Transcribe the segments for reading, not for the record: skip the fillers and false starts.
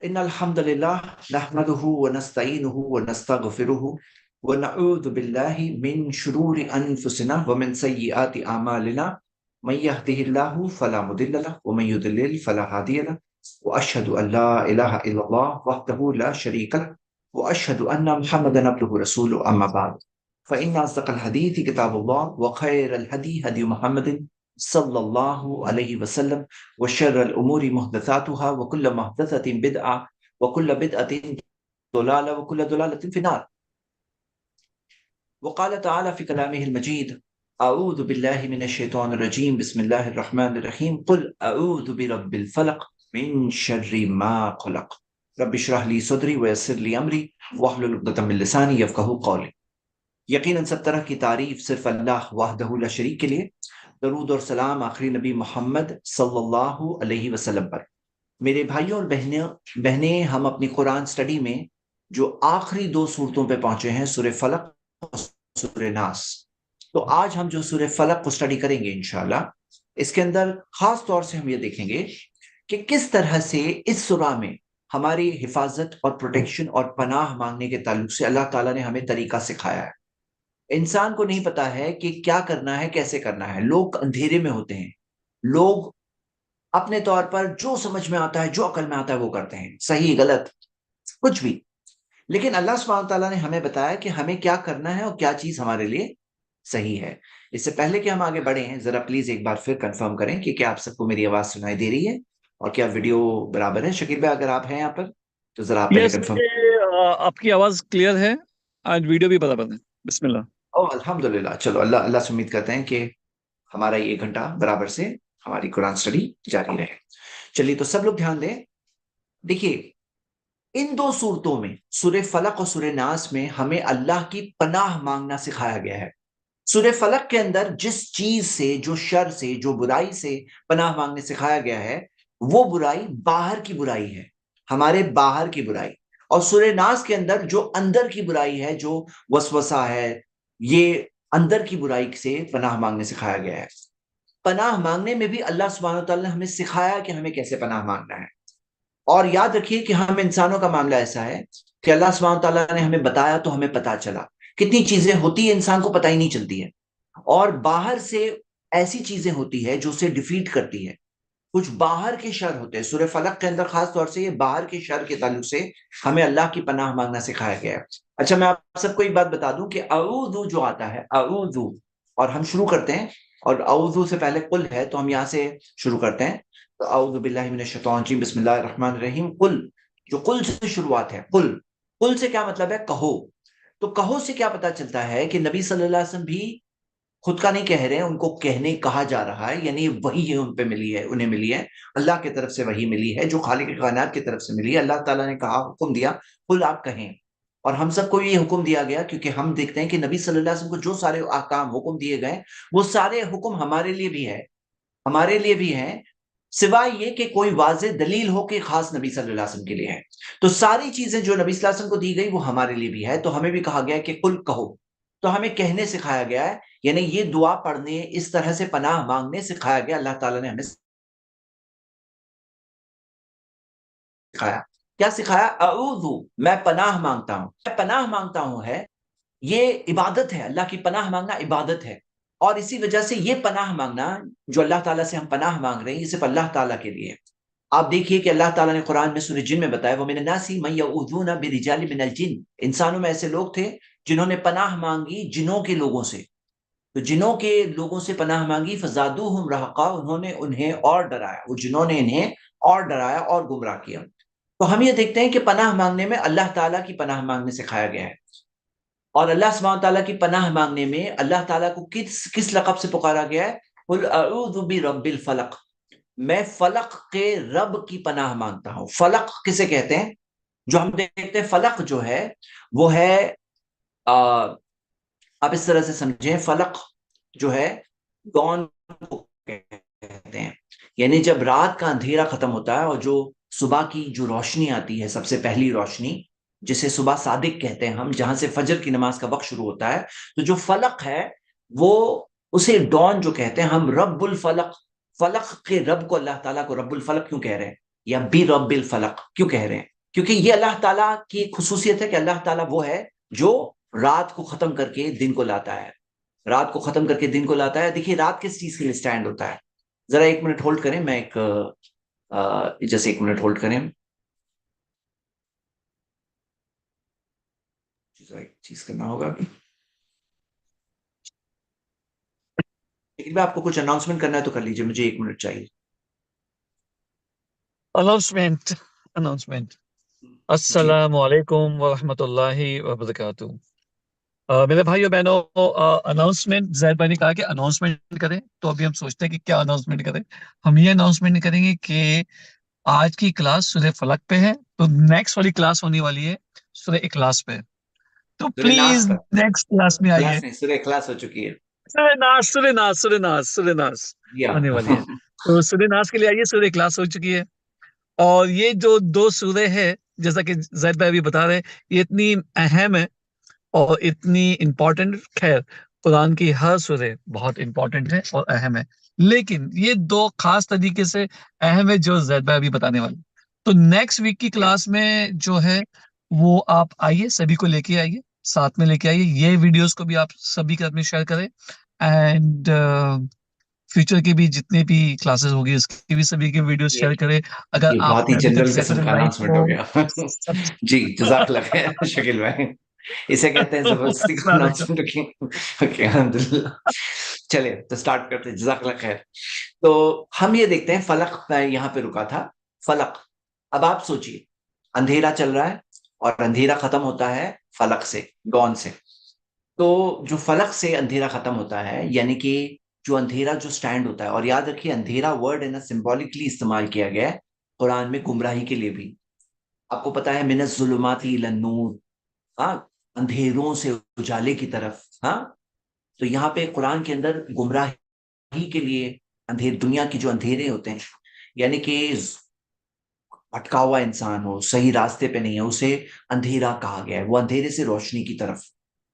إن الحمد لله نحمده ونستعينه ونستغفره ونعوذ بالله من شرور أنفسنا ومن سيئات أعمالنا. من يهده الله فلا مضل له ومن يضلل فلا هادي له. وأشهد أن لا إله إلا الله وحده لا شريك له وأشهد أن محمدا عبده ورسوله. أما بعد فإن أصدق الحديث كتاب الله وخير الهدي هدي محمد صلى الله عليه وسلم وشر الأمور محدثاتها وكل محدثة بدعة وكل بدعة ضلالة وكل ضلالة في النار. وقال تعالى في كلامه المجيد: أعوذ بالله من الشيطان الرجيم بسم الله الرحمن الرحيم قل أعوذ برب الفلق من شر ما خلق رب اشرح لي صدري ويسر لي أمري واحلل عقدة من لساني يفقهوا قولي. یقیناً سب طرح کی تعریف صرف اللہ وحدہ لا شریک کے لیے. درود اور سلام آخری نبی محمد صلی اللہ علیہ وسلم پر. میرے بھائیوں اور بہنیں ہم اپنی قرآن سٹڈی میں جو آخری دو صورتوں پہ پہنچے ہیں، سورہ فلق اور سورہ ناس. تو آج ہم جو سورہ فلق کو سٹڈی کریں گے انشاءاللہ، اس کے اندر خاص طور سے ہم یہ دیکھیں گے کہ کس طرح سے اس سورہ میں ہماری حفاظت اور پروٹیکشن اور پناہ مانگنے کے تعلق سے اللہ تعالیٰ نے ہمیں طریقہ سکھایا ہے. انسان کو نہیں پتا ہے کہ کیا کرنا ہے، کیسے کرنا ہے. لوگ اندھیرے میں ہوتے ہیں، لوگ اپنے طور پر جو سمجھ میں آتا ہے، جو عقل میں آتا ہے وہ کرتے ہیں، صحیح غلط کچھ بھی. لیکن اللہ سبحانہ تعالیٰ نے ہمیں بتایا کہ ہمیں کیا کرنا ہے اور کیا چیز ہمارے لیے صحیح ہے. اس سے پہلے کہ ہم آگے بڑھیں، ذرا پلیز ایک بار پھر کنفرم کریں کہ کیا آپ سب کو میری آواز سنائی دے رہی ہے اور کیا ویڈیو برابر ہے. شکیل بھائی اگر آپ ہیں یہاں پر تو ذرا آپ پہلے یس، کنفرم. مجھے آپ کی آواز کلیئر ہے، آج ویڈیو بھی برابر ہے. بسم اللہ. الحمدللہ. چلو اللہ سے امید کرتے ہیں کہ ہمارا یہ 1 گھنٹہ برابر سے ہماری قرآن سٹڈی جاری رہے. چلیے تو سب لوگ دھیان دیں. دیکھیے، ان دو صورتوں میں سورہ فلق اور سورہ ناس میں ہمیں اللہ کی پناہ مانگنا سکھایا گیا ہے. سورہ فلق کے اندر جس چیز سے، جو شر سے، جو برائی سے پناہ مانگنے سکھایا گیا ہے، وہ برائی باہر کی برائی ہے، ہمارے باہر کی برائی. اور سورہ ناس کے اندر جو اندر کی برائی ہے، جو وسوسہ ہے، یہ اندر کی برائی سے پناہ مانگنے سکھایا گیا ہے. پناہ مانگنے میں بھی اللہ سبحانہ وتعالی نے ہمیں سکھایا کہ ہمیں کیسے پناہ مانگنا ہے. اور یاد رکھیے کہ ہم انسانوں کا معاملہ ایسا ہے کہ اللہ سبحانہ تعالیٰ نے ہمیں بتایا تو ہمیں پتا چلا. کتنی چیزیں ہوتی ہیں انسان کو پتہ ہی نہیں چلتی ہے، اور باہر سے ایسی چیزیں ہوتی ہے جو اسے ڈیفیٹ کرتی ہے. کچھ باہر کے شر ہوتے ہیں. سورہ فلق کے اندر خاص طور سے یہ باہر کے شر کے تعلق سے ہمیں اللہ کی پناہ مانگنا سکھایا گیا ہے. اچھا، میں آپ سب کو ایک بات بتا دوں کہ اعوذ جو آتا ہے، اعوذ، اور ہم شروع کرتے ہیں، اور اعوذ سے پہلے قل ہے تو ہم یہاں سے شروع کرتے ہیں. تو اعوذ باللہ من الشیطان الرجیم بسم اللہ الرحمن الرحیم قل. جو قل سے شروعات ہے، قل، قل سے کیا مطلب ہے؟ کہو. تو کہو سے کیا پتا چلتا ہے کہ نبی صلی اللہ علیہ وسلم بھی خود کا نہیں کہہ رہے ہیں، ان کو کہنے کہا جا رہا ہے. یعنی وہی ان پہ ملی ہے، انہیں ملی ہے، اللہ کی طرف سے وہی ملی ہے جو خالق کائنات کی طرف سے ملی ہے. اللہ تعالیٰ نے کہا، حکم دیا، قل آپ کہیں. اور ہم سب کو یہ حکم دیا گیا کیونکہ ہم دیکھتے ہیں کہ نبی صلی اللہ علیہ وسلم کو جو سارے احکام حکم دیے گئے، وہ سارے حکم ہمارے لیے بھی ہے، ہمارے لیے بھی ہیں، سوائے یہ کہ کوئی واضح دلیل ہو کہ خاص نبی صلی اللہ علیہ وسلم کے لیے ہے. تو ساری چیزیں جو نبی صلی اللہ علیہ وسلم کو دی گئی وہ ہمارے لیے بھی ہے. تو ہمیں بھی کہا گیا کہ قل کہو. تو ہمیں کہنے سکھایا گیا ہے، یعنی یہ دعا پڑھنے، اس طرح سے پناہ مانگنے سکھایا گیا. اللہ تعالیٰ نے ہمیں سکھایا. کیا سکھایا؟ اعوذ، میں پناہ مانگتا ہوں. میں پناہ مانگتا ہوں ہے، یہ عبادت ہے. اللہ کی پناہ مانگنا عبادت ہے. اور اسی وجہ سے یہ پناہ مانگنا جو اللہ تعالیٰ سے ہم پناہ مانگ رہے ہیں، یہ صرف اللہ تعالیٰ کے لیے ہے. آپ دیکھیے کہ اللہ تعالیٰ نے قرآن میں سورہ جن میں بتایا، وَمِنَ النَّاسِ مَن يَعُوذُونَ بِرِجَالٍ مِنَ الْجِنِّ. انسانوں میں ایسے لوگ تھے جنہوں نے پناہ مانگی جنوں کے لوگوں سے. تو جنوں کے لوگوں سے پناہ مانگی، فزادوہم رہقا، انہوں نے انہیں اور ڈرایا، وہ جنوں نے انہیں اور ڈرایا اور گمراہ کیا. تو ہم یہ دیکھتے ہیں کہ پناہ مانگنے میں اللہ تعالیٰ کی پناہ مانگنے سکھایا گیا ہے. اور اللہ سبحانہ تعالیٰ کی پناہ مانگنے میں اللہ تعالیٰ کو کس لقب سے پکارا گیا ہے؟ قل اعوذ برب الفلق، میں فلق کے رب کی پناہ مانگتا ہوں. فلق کسے کہتے ہیں؟ جو ہم دیکھتے ہیں فلق جو ہے وہ ہے، آپ اس طرح سے سمجھیں، فلق جو ہے دون کو کہتے ہیں. یعنی جب رات کا اندھیرا ختم ہوتا ہے اور جو صبح کی جو روشنی آتی ہے، سب سے پہلی روشنی جسے صبح صادق کہتے ہیں ہم، جہاں سے فجر کی نماز کا وقت شروع ہوتا ہے، تو جو فلق ہے وہ اسے ڈون جو کہتے ہیں ہم. رب الفلق، فلق کے رب کو، اللہ تعالیٰ کو رب الفلق کیوں کہہ رہے ہیں؟ یا بی رب الفلق کیوں کہہ رہے ہیں؟ کیونکہ یہ اللہ تعالیٰ کی ایک خصوصیت ہے کہ اللہ تعالیٰ وہ ہے جو رات کو ختم کر کے دن کو لاتا ہے، رات کو ختم کر کے دن کو لاتا ہے۔ دیکھیے رات کس چیز کے لیے اسٹینڈ ہوتا ہے؟ ذرا ایک منٹ ہولڈ کریں، میں ایک جیسے ایک منٹ ہولڈ کریں، ایک چیز کرنا ہوگا لیکن میں آپ کو کچھ اناؤنسمنٹ کرنا ہے تو کر لیجیے، مجھے ایک منٹ چاہیے۔ اناؤنسمنٹ جی السلام علیکم ورحمۃ اللہ وبرکاتہ۔ میرے بھائی اور بہنوں، اناؤنسمنٹ زید بھائی نے کہا کہ اناؤنسمنٹ کریں، تو ابھی ہم سوچتے ہیں کہ کیا اناؤنسمنٹ کریں۔ ہم یہ اناؤنسمنٹ کریں گے کہ آج کی کلاس سورہ فلق پہ ہے، تو نیکسٹ والی کلاس ہونے والی ہے سورہ اخلاص پہ، تو سورہ ناس پلیز پر، نیکسٹ کلاس میں آئیے۔ کلاس نہیں، سورہ اخلاص ہو چکی ہے سورہ ناس، سورہ ناس، سورہ ناس، سورہ ناس یا ہونے والی ہے، تو سورہ ناس کے لیے آئیے، سورہ اخلاص ہو چکی ہے۔ اور یہ جو دو سورہ ہے، جیسا کہ زید بھائی ابھی بتا رہے ہیں، یہ اتنی اہم ہے اور اتنی امپورٹنٹ، خیر قرآن کی ہر سورہ بہت امپورٹنٹ ہے اور اہم ہے، لیکن یہ دو خاص طریقے سے اہم ہے جو زید بھائی ابھی بتانے والے۔ تو نیکسٹ ویک کی کلاس میں جو ہے وہ آپ آئیے، سبھی کو لے کے آئیے، ساتھ میں لے کے آئیے، یہ ویڈیوز کو بھی آپ سبھی کے ساتھ میں شیئر کریں، اینڈ فیوچر کی بھی جتنی بھی کلاسز ہوگی اس کی بھی سبھی کی ویڈیوز یہ شیئر کریں۔ اگر یہ آپ بہت نے ہی ابھی تک جنرل قسم زیکر کا لائف اناؤنسمنٹ ہو کو گیا جی جزاک اللہ خیر شکیل بھائی، اسے کہتے ہیں زبردستی کا السلام علیکم۔ اناؤنسمنٹ۔ الحمد للہ، چلے تو سٹارٹ کرتے ہیں، جزاک اللہ خیر۔ تو ہم یہ دیکھتے ہیں فلق، میں یہاں پہ رکا تھا، فلق۔ اب آپ سوچئے اندھیرا چل رہا ہے اور اندھیرا ختم ہوتا ہے فلق سے، ڈون سے۔ تو جو فلق سے اندھیرا ختم ہوتا ہے، یعنی کہ جو اندھیرا جو سٹینڈ ہوتا ہے، اور یاد رکھیے اندھیرا ورڈ ہے نا سمبولکلی استعمال کیا گیا ہے قرآن میں گمراہی کے لیے بھی۔ آپ کو پتا ہے من الظلمات الی النور، ہاں، اندھیروں سے اجالے کی طرف، ہاں، تو یہاں پہ قرآن کے اندر گمراہی کے لیے دنیا کی جو اندھیرے ہوتے ہیں، یعنی کہ بھٹکا ہوا انسان ہو، صحیح راستے پہ نہیں ہے، اسے اندھیرا کہا گیا ہے، وہ اندھیرے سے روشنی کی طرف۔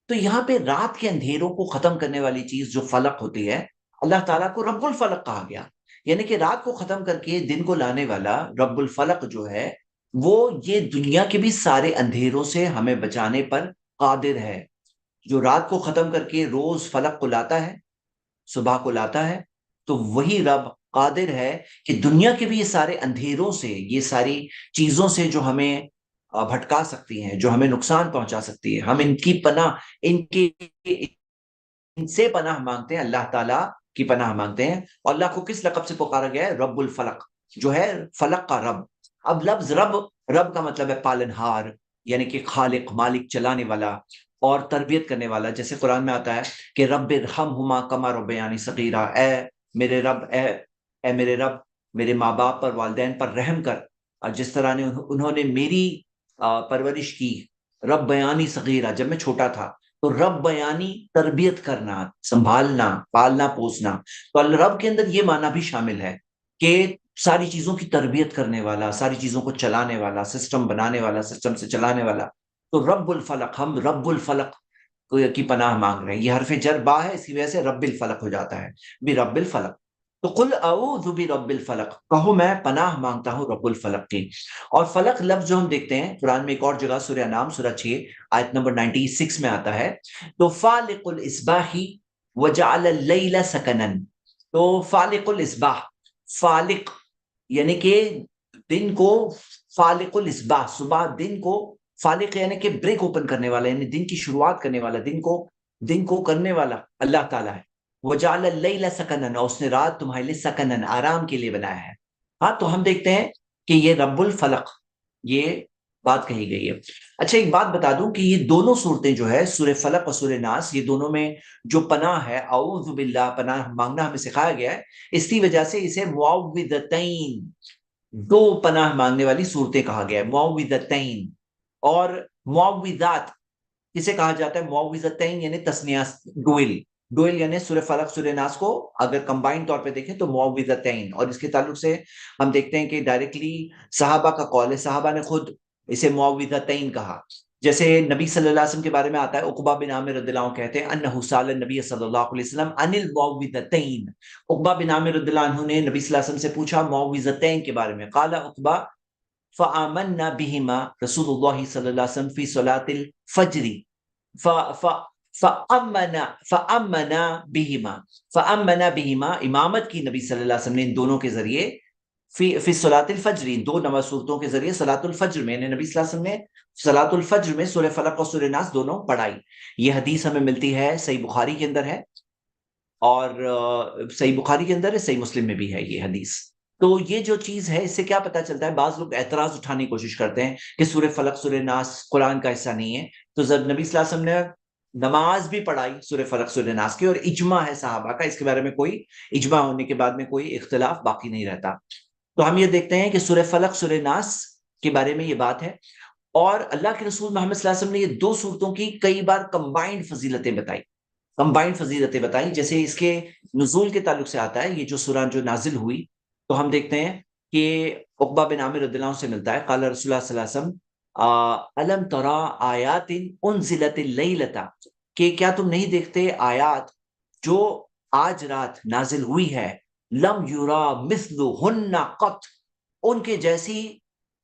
تو یہاں پہ رات کے اندھیروں کو ختم کرنے والی چیز جو فلق ہوتی ہے، اللہ تعالیٰ کو رب الفلق کہا گیا، یعنی کہ رات کو ختم کر کے دن کو لانے والا رب الفلق جو ہے، وہ یہ دنیا کے بھی سارے اندھیروں سے ہمیں بچانے پر قادر ہے۔ جو رات کو ختم کر کے روز فلق کو لاتا ہے، صبح کو لاتا ہے، تو وہی رب قادر ہے کہ دنیا کے بھی یہ سارے اندھیروں سے، یہ ساری چیزوں سے جو ہمیں بھٹکا سکتی ہیں، جو ہمیں نقصان پہنچا سکتی ہے، ہم ان کی پناہ، ان سے پناہ مانگتے ہیں، اللہ تعالیٰ کی پناہ مانگتے ہیں۔ اور اللہ کو کس لقب سے پکارا گیا ہے؟ رب الفلق، جو ہے فلق کا رب۔ اب لفظ رب، رب کا مطلب ہے پالنہار، یعنی کہ خالق، مالک، چلانے والا اور تربیت کرنے والا۔ جیسے قرآن میں آتا ہے کہ رب ارحمہما کما ربیانی صغیرا، اے میرے رب، اے میرے رب، میرے ماں باپ پر، والدین پر رحم کر، اور جس طرح نے انہوں نے میری پرورش کی، رب بیانی صغیرہ، جب میں چھوٹا تھا۔ تو رب بیانی تربیت کرنا، سنبھالنا، پالنا پوسنا۔ تو رب کے اندر یہ معنی بھی شامل ہے کہ ساری چیزوں کی تربیت کرنے والا، ساری چیزوں کو چلانے والا، سسٹم بنانے والا، سسٹم سے چلانے والا۔ تو رب الفلق، ہم رب الفلق کی پناہ مانگ رہے ہیں۔ یہ حرف جر با ہے، اس کی وجہ سے رب الفلق ہو جاتا ہے، بھی رب الفلق۔ تو قل اعوذ برب الفلق، کہو میں پناہ مانگتا ہوں رب الفلق کی۔ اور فلق لفظ جو ہم دیکھتے ہیں قرآن میں ایک اور جگہ سورہ انعام سورہ 6 آیت نمبر 96 میں آتا ہے، تو فالق الاصباح وجعل اللیل سکنا۔ تو فالق الاصباح، فالق یعنی کہ دن کو، فالق الاصباح صبح، دن کو، فالق یعنی کہ بریک اوپن کرنے والا، یعنی دن کی شروعات کرنے والا، دن کو کرنے والا اللہ تعالیٰ ہے۔ وجعل اللیل سکنا، اور اس نے رات تمہارے لیے سکنا، آرام کے لیے بنایا ہے۔ ہاں، تو ہم دیکھتے ہیں کہ یہ رب الفلق، یہ بات کہی گئی ہے۔ اچھا ایک بات بتا دوں کہ یہ دونوں صورتیں جو ہے سورہ فلق اور سورہ ناس، یہ دونوں میں جو پناہ ہے، اعوذ باللہ، پناہ مانگنا ہمیں سکھایا گیا ہے، اس کی وجہ سے اسے معوذتین، دو پناہ مانگنے والی صورتیں کہا گیا ہے، معوذتین۔ اور معوذات کسے کہا جاتا ہے؟ معوذتین یعنی تسنیہ، ڈوئل، ڈوئل یعنی سورہ فلق سورہ ناس کو اگر کمبائنڈ طور پہ دیکھیں تو معوذتین۔ اور اس کے تعلق سے ہم دیکھتے ہیں کہ ڈائریکٹلی صحابہ کا قول ہے، صحابہ نے خود اسے معوذتین کہا۔ جیسے نبی صلی اللہ علیہ وسلم کے بارے میں آتا ہے، عقبہ بن عامر رضی اللہ عنہ کہتے ہیں انہ سال النبی صلی اللہ علیہ وسلم عن المعوذتین، عقبہ بن عامر رضی اللہ عنہ نے نبی صلی اللہ علیہ وسلم سے پوچھا معوذتین کے بارے میں، قال عقبہ فآمنا بہما رسول اللہ صلی اللہ علیہ وسلم فی صلاۃ الفجر فأمنا بہما، فأمنا بہما امامت کی نبی صلی اللہ علیہ وسلم نے ان دونوں کے ذریعے، فی صلاۃ الفجر دو نماز صورتوں کے ذریعے صلاۃ الفجر میں، نبی صلی اللہ علیہ وسلم نے صلاۃ الفجر میں سورہ فلق اور سورہ ناس دونوں پڑھائی۔ یہ حدیث ہمیں ملتی ہے صحیح بخاری کے اندر ہے، اور صحیح بخاری کے اندر ہے، صحیح مسلم میں بھی ہے یہ حدیث۔ تو یہ جو چیز ہے اس سے کیا پتا چلتا ہے، بعض لوگ اعتراض اٹھانے کی کوشش کرتے ہیں کہ سورہ فلق سورہ ناس قرآن کا حصہ نہیں ہے، تو جب نبی صلی اللہ علیہ وسلم نے نماز بھی پڑھائی سورہ فلق سورہ ناس کی، اور اجماع ہے صحابہ کا اس کے بارے میں، کوئی اجماع ہونے کے بعد میں کوئی اختلاف باقی نہیں رہتا۔ تو ہم یہ دیکھتے ہیں کہ سورہ فلق سورہ ناس کے بارے میں یہ بات ہے، اور اللہ کے رسول محمد صلی اللہ علیہ وسلم نے یہ دو صورتوں کی کئی بار کمبائنڈ فضیلتیں بتائی، کمبائنڈ فضیلتیں بتائی۔ جیسے اس کے نزول کے تعلق سے آتا ہے، یہ جو سورہ جو نازل ہوئی، تو ہم دیکھتے ہیں کہ عقبہ بن عامر رضی اللہ عنہ سے ملتا ہے، قال رسول اللہ صلی اللہ علیہ وسلم الم ترى آیات انزلت اللیلۃ، کہ کیا تم نہیں دیکھتے آیات جو آج رات نازل ہوئی ہے، لم یرا مثلہن قط، ان کے جیسی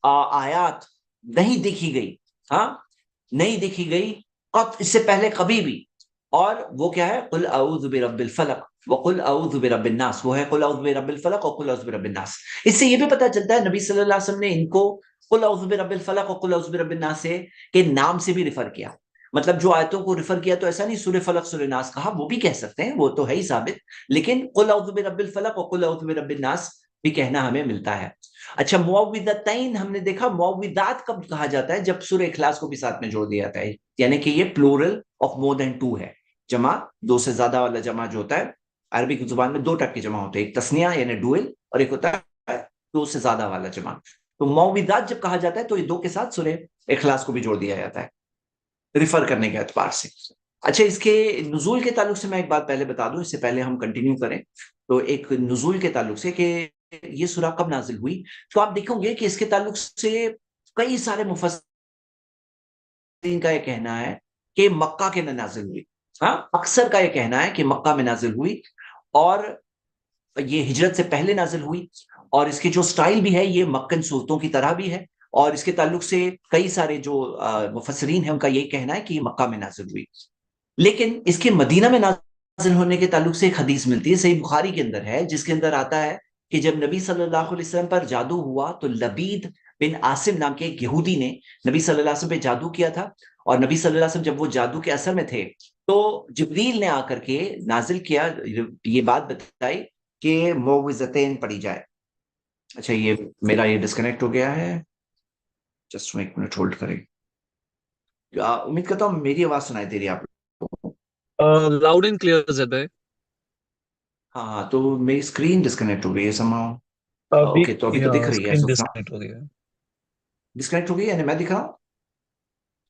آیات نہیں دیکھی گئی، ہاں نہیں دیکھی گئی قط، اس سے پہلے کبھی بھی۔ اور وہ کیا ہے، قل اعوذ برب الفلق وقل اعوذ برب الناس، وہ ہے قل اعوذ برب الفلق وقل اعوذ برب الناس۔ اس سے یہ بھی پتہ چلتا ہے نبی صلی اللہ علیہ وسلم نے ان کو قل اعوذ برب الفلق وقل اعوذ برب الناس سے کے نام سے بھی ریفر کیا، مطلب جو آیتوں کو ریفر کیا تو ایسا نہیں سورہ فلق سورہ ناس کہا، وہ بھی کہہ سکتے ہیں، وہ تو ہے ہی ثابت، لیکن قل اعوذ برب الفلق وقل اعوذ برب الناس بھی کہنا ہمیں ملتا ہے۔ اچھا معوذتین ہم نے دیکھا، معوذات کب کہا جاتا ہے، جب سورہ اخلاص کو بھی ساتھ میں جوڑ دیا جاتا ہے، یعنی کہ یہ plural of more than two ہے، جمع دو سے زیادہ والا جمع جو ہوتا ہے عربی کی زبان میں دو ٹائپ کے جمع ہوتے ہیں، ایک تسنیہ یعنی ڈوئل، اور ایک ہوتا ہے دو سے زیادہ والا جمع۔ تو معوذات جب کہا جاتا ہے تو یہ دو کے ساتھ سورہ اخلاص کو بھی جوڑ دیا جاتا ہے ریفر کرنے کے اعتبار سے۔ اچھا اس کے نزول کے تعلق سے میں ایک بات پہلے بتا دوں، اس سے پہلے ہم کنٹینیو کریں، تو ایک نزول کے تعلق سے کہ یہ سورہ کب نازل ہوئی، تو آپ دیکھیں گے کہ اس کے تعلق سے کئی سارے مفسرین کا یہ کہنا ہے کہ مکہ کے میں نازل ہوئی، ہاں اکثر کا یہ کہنا ہے کہ مکہ میں نازل ہوئی، اور یہ ہجرت سے پہلے نازل ہوئی، اور اس کی جو سٹائل بھی ہے یہ مکن صورتوں کی طرح بھی ہے، اور اس کے تعلق سے کئی سارے جو مفسرین ہیں ان کا یہی کہنا ہے کہ یہ مکہ میں نازل ہوئی۔ لیکن اس کے مدینہ میں نازل ہونے کے تعلق سے ایک حدیث ملتی ہے، صحیح بخاری کے اندر ہے، جس کے اندر آتا ہے کہ جب نبی صلی اللہ علیہ وسلم پر جادو ہوا تو لبید بن عاصم نام کے ایک یہودی نے نبی صلی اللہ علیہ وسلم پہ جادو کیا تھا، اور نبی صلی اللہ علیہ وسلم جب وہ جادو کے اثر میں تھے تو جبریل نے آ کر کے نازل کیا، یہ بات بتائی کہ معوذتین پڑھی جائے۔ اچھا یہ میرا یہ ڈسکنیکٹ ہو گیا ہے، جسٹ ایک منٹ ہولڈ کریں، امید کرتا ہوں میری آواز سنائی دے رہی ہے آپ کو؟ لاؤڈ اینڈ کلیئر زید بھائی۔ ہاں ہاں، تو میری اسکرین ڈسکنیکٹ ہو گئی ہے سماؤ، ابھی اوکے تو ابھی تو دکھ رہی ہے، اسکرین ڈسکنیکٹ ہو گیا، ڈسکنیکٹ ہو گئی یعنی میں دکھ رہا ہوں؟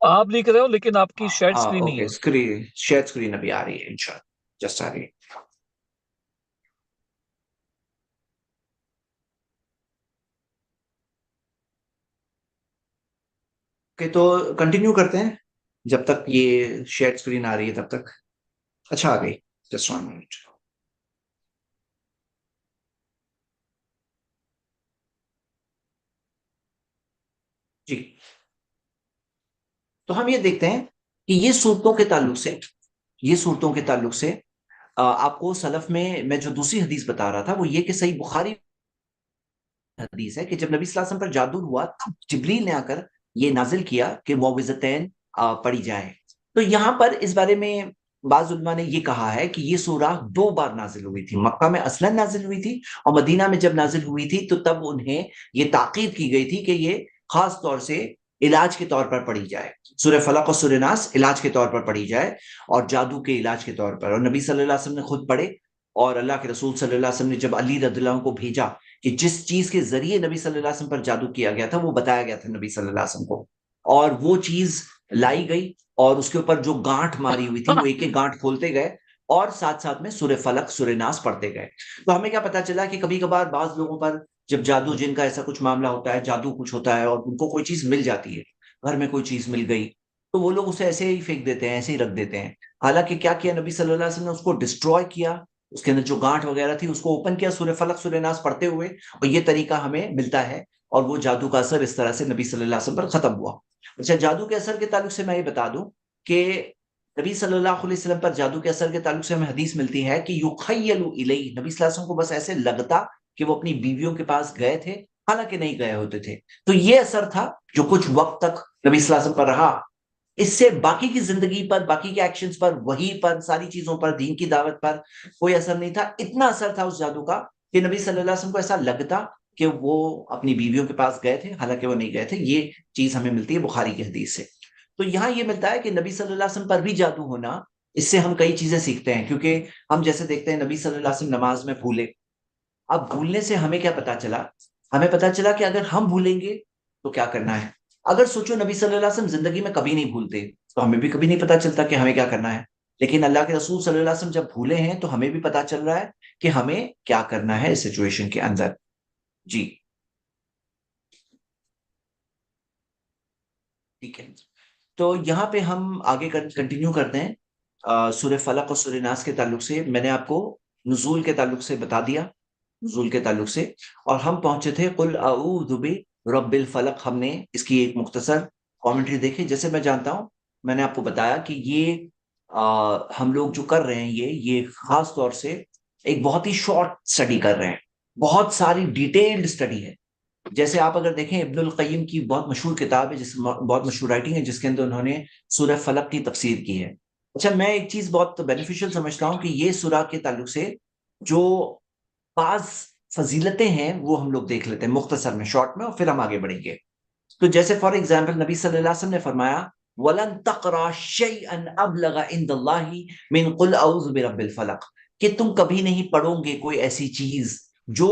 آپ لکھ رہے ہو لیکن آپ کی شیئر ہاں اسکرین نہیں اوکے، ہے۔ اسکرین شیئر اسکرین ابھی آ رہی ہے انشاءاللہ، جسٹ آ رہی ہے۔ اوکے تو کنٹینیو کرتے ہیں جب تک یہ شیئر اسکرین آ رہی ہے تب تک۔ اچھا آ گئی، جسٹ 1 منٹ۔ جی تو ہم یہ دیکھتے ہیں کہ یہ صورتوں کے تعلق سے، یہ صورتوں کے تعلق سے آپ کو سلف میں جو دوسری حدیث بتا رہا تھا وہ یہ کہ صحیح بخاری حدیث ہے کہ جب نبی صلی اللہ علیہ وسلم پر جادو ہوا تب جبریل نے آ کر یہ نازل کیا کہ معوذتین پڑھی جائے۔ تو یہاں پر اس بارے میں بعض علماء نے یہ کہا ہے کہ یہ سورہ 2 بار نازل ہوئی تھی، مکہ میں اصلا نازل ہوئی تھی، اور مدینہ میں جب نازل ہوئی تھی تو تب انہیں یہ تاکید کی گئی تھی کہ یہ خاص طور سے علاج کے طور پر پڑھی جائے، سورہ فلق اور سورہ ناس علاج کے طور پر پڑھی جائے، اور جادو کے علاج کے طور پر، اور نبی صلی اللہ علیہ وسلم نے خود پڑھے، اور اللہ کے رسول صلی اللہ علیہ وسلم نے جب علی رضی اللہ عنہ کو بھیجا کہ جس چیز کے ذریعے نبی صلی اللہ علیہ وسلم پر جادو کیا گیا تھا وہ بتایا گیا تھا نبی صلی اللہ علیہ وسلم کو، اور وہ چیز لائی گئی، اور اس کے اوپر جو گانٹھ ماری ہوئی تھی وہ ایک ایک گانٹھ کھولتے گئے، اور ساتھ ساتھ میں سورہ فلق سورہ ناس پڑھتے گئے۔ تو ہمیں کیا پتا چلا کہ کبھی کبھار بعض لوگوں پر جب جادو جن کا ایسا کچھ معاملہ ہوتا ہے، جادو کچھ ہوتا ہے اور ان کو کوئی چیز مل جاتی ہے، گھر میں کوئی چیز مل گئی، تو وہ لوگ اسے ایسے ہی پھینک دیتے ہیں، ایسے ہی رکھ دیتے ہیں. حالانکہ کیا کیا نبی صلی اللہ علیہ وسلم نے اس کو ڈسٹروائے کیا، اس کے اندر جو گانٹ وغیرہ تھی اس کو اوپن کیا سورہ فلق سورہ ناس پڑھتے ہوئے، اور یہ طریقہ ہمیں ملتا ہے. اور وہ جادو کا اثر اس طرح سے نبی صلی اللہ علیہ وسلم پر ختم ہوا. اچھا، جادو کے اثر کے تعلق سے میں یہ بتا دوں کہ نبی صلی اللہ علیہ وسلم پر جادو کے اثر کے تعلق سے ہمیں حدیث ملتی ہے کہ یخیل الیہ، نبی صلی اللہ علیہ وسلم کو بس ایسے لگتا کہ وہ اپنی بیویوں کے پاس گئے تھے، حالانکہ نہیں گئے ہوتے تھے. تو یہ اثر تھا جو کچھ وقت تک نبی صلی اللہ علیہ وسلم پر رہا. اس سے باقی کی زندگی پر، باقی کے ایکشنز پر، وحی پر، ساری چیزوں پر، دین کی دعوت پر کوئی اثر نہیں تھا. اتنا اثر تھا اس جادو کا کہ نبی صلی اللہ علیہ وسلم کو ایسا لگتا کہ وہ اپنی بیویوں کے پاس گئے تھے، حالانکہ وہ نہیں گئے تھے. یہ چیز ہمیں ملتی ہے بخاری کی حدیث سے. تو یہاں یہ ملتا ہے کہ نبی صلی اللہ علیہ وسلم پر بھی جادو ہونا، اس سے ہم کئی چیزیں سیکھتے ہیں. کیونکہ ہم جیسے دیکھتے ہیں نبی صلی اللہ علیہ وسلم نماز میں بھولے. اب بھولنے سے ہمیں کیا پتا چلا؟ ہمیں پتا چلا کہ اگر ہم بھولیں گے تو کیا کرنا ہے. اگر سوچو نبی صلی اللہ علیہ وسلم زندگی میں کبھی نہیں بھولتے تو ہمیں بھی کبھی نہیں پتا چلتا کہ ہمیں کیا کرنا ہے. لیکن اللہ کے رسول صلی اللہ علیہ وسلم جب بھولے ہیں تو ہمیں بھی پتا چل رہا ہے کہ ہمیں کیا کرنا ہے اس سچویشن کے اندر. جی ٹھیک ہے. تو یہاں پہ ہم آگے کنٹینیو کرتے ہیں. سورہ فلق اور سورہ ناس کے تعلق سے میں نے آپ کو نزول کے تعلق سے بتا دیا، نزول کے تعلق سے. اور ہم پہنچے تھے قل اعوذ برب الفلق. ہم نے اس کی ایک مختصر کامنٹری دیکھی. جیسے میں جانتا ہوں، میں نے آپ کو بتایا کہ یہ ہم لوگ جو کر رہے ہیں یہ خاص طور سے ایک بہت ہی شارٹ سٹڈی کر رہے ہیں. بہت ساری ڈیٹیلڈ سٹڈی ہے. جیسے آپ اگر دیکھیں ابن القیم کی بہت مشہور کتاب ہے، جس بہت مشہور رائٹنگ ہے، جس کے اندر انہوں نے سورہ فلق کی تفسیر کی ہے. اچھا، میں ایک چیز بہت بینیفیشل سمجھتا ہوں کہ یہ سورہ کے تعلق سے جو بعض فضیلتیں ہیں وہ ہم لوگ دیکھ لیتے ہیں مختصر میں، شارٹ میں، اور پھر ہم آگے بڑھیں گے. تو جیسے فار ایگزامپل نبی صلی اللہ علیہ وسلم نے فرمایا وَلَن تَقْرَأَ شَيْئًا أَبْلَغَ عِندَ اللَّهِ مِنْ قُلْ أَعُوذُ بِرَبِّ الْفَلَقِ، کہ تم کبھی نہیں پڑھو گے کوئی ایسی چیز جو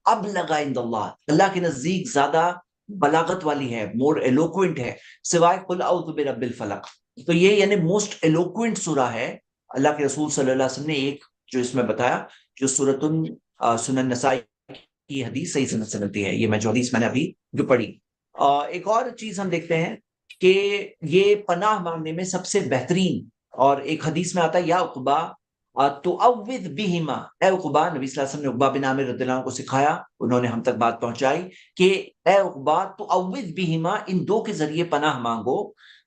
ابلغ عند اللہ، اللہ کے نزدیک زیادہ بلاغت والی ہے، مور ایلوکوینٹ ہے، سوائے قل اعوذ برب الفلق. تو یہ یعنی موسٹ ایلوکوینٹ سورہ ہے. اللہ کے رسول صلی اللہ علیہ وسلم نے ایک جو اس میں بتایا، جو سورۃ سنن نسائی کی حدیث صحیح سند سے ملتی ہے، یہ میں جو حدیث میں نے ابھی جو پڑھی. ایک اور چیز ہم دیکھتے ہیں کہ یہ پناہ مانگنے میں سب سے بہترین، اور ایک حدیث میں آتا ہے یا عقبہ تُعَوِّذْ بِهِمَا، اے عقبہ، نبی صلی اللہ علیہ وسلم نے عقبہ بن عامر رضی اللہ عنہ کو سکھایا، انہوں نے ہم تک بات پہنچائی کہ اے عقبہ تُعَوِّذْ بِهِمَا، ان دو کے ذریعے پناہ مانگو.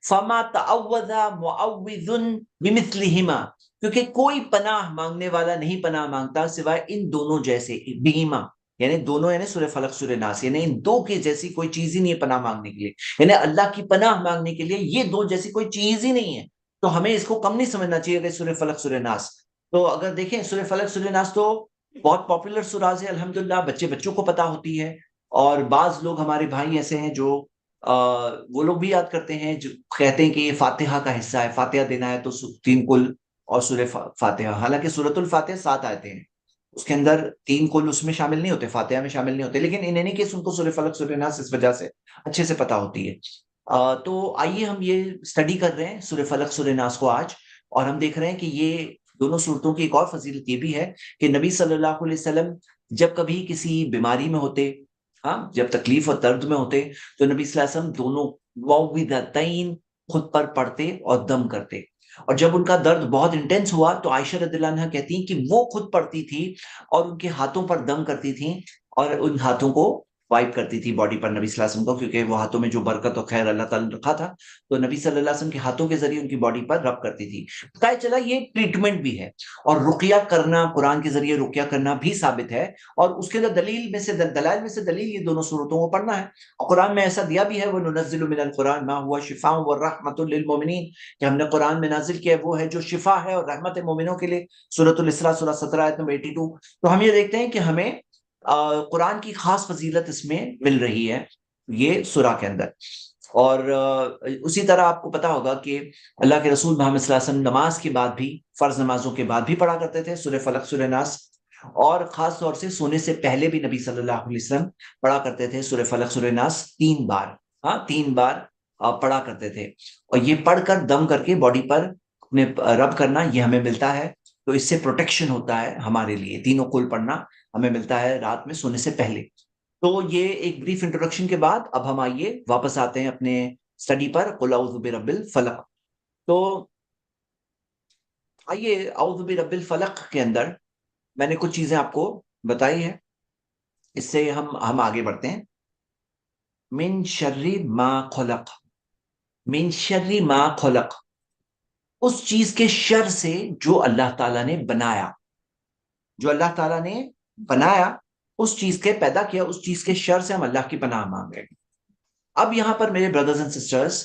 فَمَا تَعَوَّذَ مُعَوِّذٌ بِمِثْلِهِمَا، کیونکہ کوئی پناہ مانگنے والا نہیں پناہ مانگتا سوائے ان دونوں جیسے. بِهِمَا یعنی دونوں، یعنی سورہ فلق سورہ ناس، یعنی ان دو کے جیسی کوئی چیز ہی نہیں ہے پناہ مانگنے کے لیے. یعنی اللہ کی پناہ مانگنے کے لیے یہ دو جیسی کوئی چیز ہی نہیں ہے. تو ہمیں اس کو کم نہیں سمجھنا چاہیے کہ سورہ فلق سورہ ناس. تو اگر دیکھیں سورہ فلق سورہ ناس تو بہت پاپولر سوراز ہے، الحمدللہ بچوں کو پتا ہوتی ہے. اور بعض لوگ ہمارے بھائی ایسے ہیں جو وہ لوگ بھی یاد کرتے ہیں، جو کہتے ہیں کہ یہ فاتحہ کا حصہ ہے، فاتحہ دینا ہے تو تین کل اور سورہ فاتحہ. حالانکہ سورۃ الفاتحہ 7 آیتیں ہیں، اس کے اندر تین کل اس میں شامل نہیں ہوتے، فاتحہ میں شامل نہیں ہوتے. لیکن ان اینی کیس ان کو سورہ فلق سورہ ناس اس وجہ سے اچھے سے پتا ہوتی ہے. تو آئیے ہم یہ اسٹڈی کر رہے ہیں سورہ فلق سورہ ناس کو آج. اور ہم دیکھ رہے ہیں کہ یہ دونوں صورتوں کی ایک اور فضیلت یہ بھی ہے کہ نبی صلی اللہ علیہ وسلم جب کبھی کسی بیماری میں ہوتے، ہاں جب تکلیف اور درد میں ہوتے، تو نبی صلی اللہ علیہ وسلم دونوں معوذتین خود پر پڑھتے اور دم کرتے. اور جب ان کا درد بہت انٹینس ہوا تو عائشہ رضی اللہ عنہ کہتی ہیں کہ وہ خود پڑھتی تھی اور ان کے ہاتھوں پر دم کرتی تھیں، اور ان ہاتھوں کو وائپ کرتی تھی باڈی پر نبی صلی اللہ علیہ وسلم کو، کیونکہ وہ ہاتھوں میں جو برکت اور خیر اللہ تعالیٰ نے رکھا تھا تو نبی صلی اللہ علیہ وسلم کے ہاتھوں کے ذریعے ان کی باڈی پر رب کرتی تھی. پتہ چلا یہ ٹریٹمنٹ بھی ہے. اور رقیہ کرنا، قرآن کے ذریعے رقیہ کرنا بھی ثابت ہے. اور اس کے اندر دلیل میں سے دلائل میں سے دلیل یہ دونوں صورتوں کو پڑھنا ہے. اور قرآن میں ایسا دیا بھی ہے وَنُنَزِّلُ مِنَ الْقُرْآنِ مَا هُوَ شِفَاءٌ وَرَحْمَةٌ لِّلْمُؤْمِنِينَ، کہ ہم نے قرآن میں نازل کیا ہے وہ ہے جو شفا ہے اور رحمت مومنوں کے لیے. سورۃ الاسراء سورہ 17 آیت نمبر 82. تو ہم یہ دیکھتے ہیں کہ ہمیں قرآن کی خاص فضیلت اس میں مل رہی ہے یہ سورہ کے اندر. اور اسی طرح آپ کو پتا ہوگا کہ اللہ کے رسول محمد صلی اللہ علیہ وسلم نماز کے بعد بھی، فرض نمازوں کے بعد بھی پڑھا کرتے تھے سورہ فلق سورہ ناس. اور خاص طور سے سونے سے پہلے بھی نبی صلی اللہ علیہ وسلم پڑھا کرتے تھے سورہ فلق سورہ ناس 3 بار. ہاں 3 بار پڑھا کرتے تھے. اور یہ پڑھ کر دم کر کے باڈی پر اپنے رب کرنا یہ ہمیں ملتا ہے. تو اس سے پروٹیکشن ہوتا ہے ہمارے لیے. تینوں کل پڑھنا ہمیں ملتا ہے رات میں سونے سے پہلے. تو یہ ایک بریف انٹروڈکشن کے بعد اب ہم آئیے واپس آتے ہیں اپنے اسٹڈی پر قل اعوذ برب الفلق. تو آئیے اعوذ برب الفلق کے اندر میں نے کچھ چیزیں آپ کو بتائی ہیں، اس سے ہم آگے بڑھتے ہیں. من شر ما خلق، من شر ما خلق، اس چیز کے شر سے جو اللہ تعالیٰ نے بنایا، جو اللہ تعالیٰ نے بنایا، اس چیز کے پیدا کیا، اس چیز کے شر سے ہم اللہ کی پناہ مانگ رہے ہیں. اب یہاں پر میرے بردرز اینڈ سسٹرز،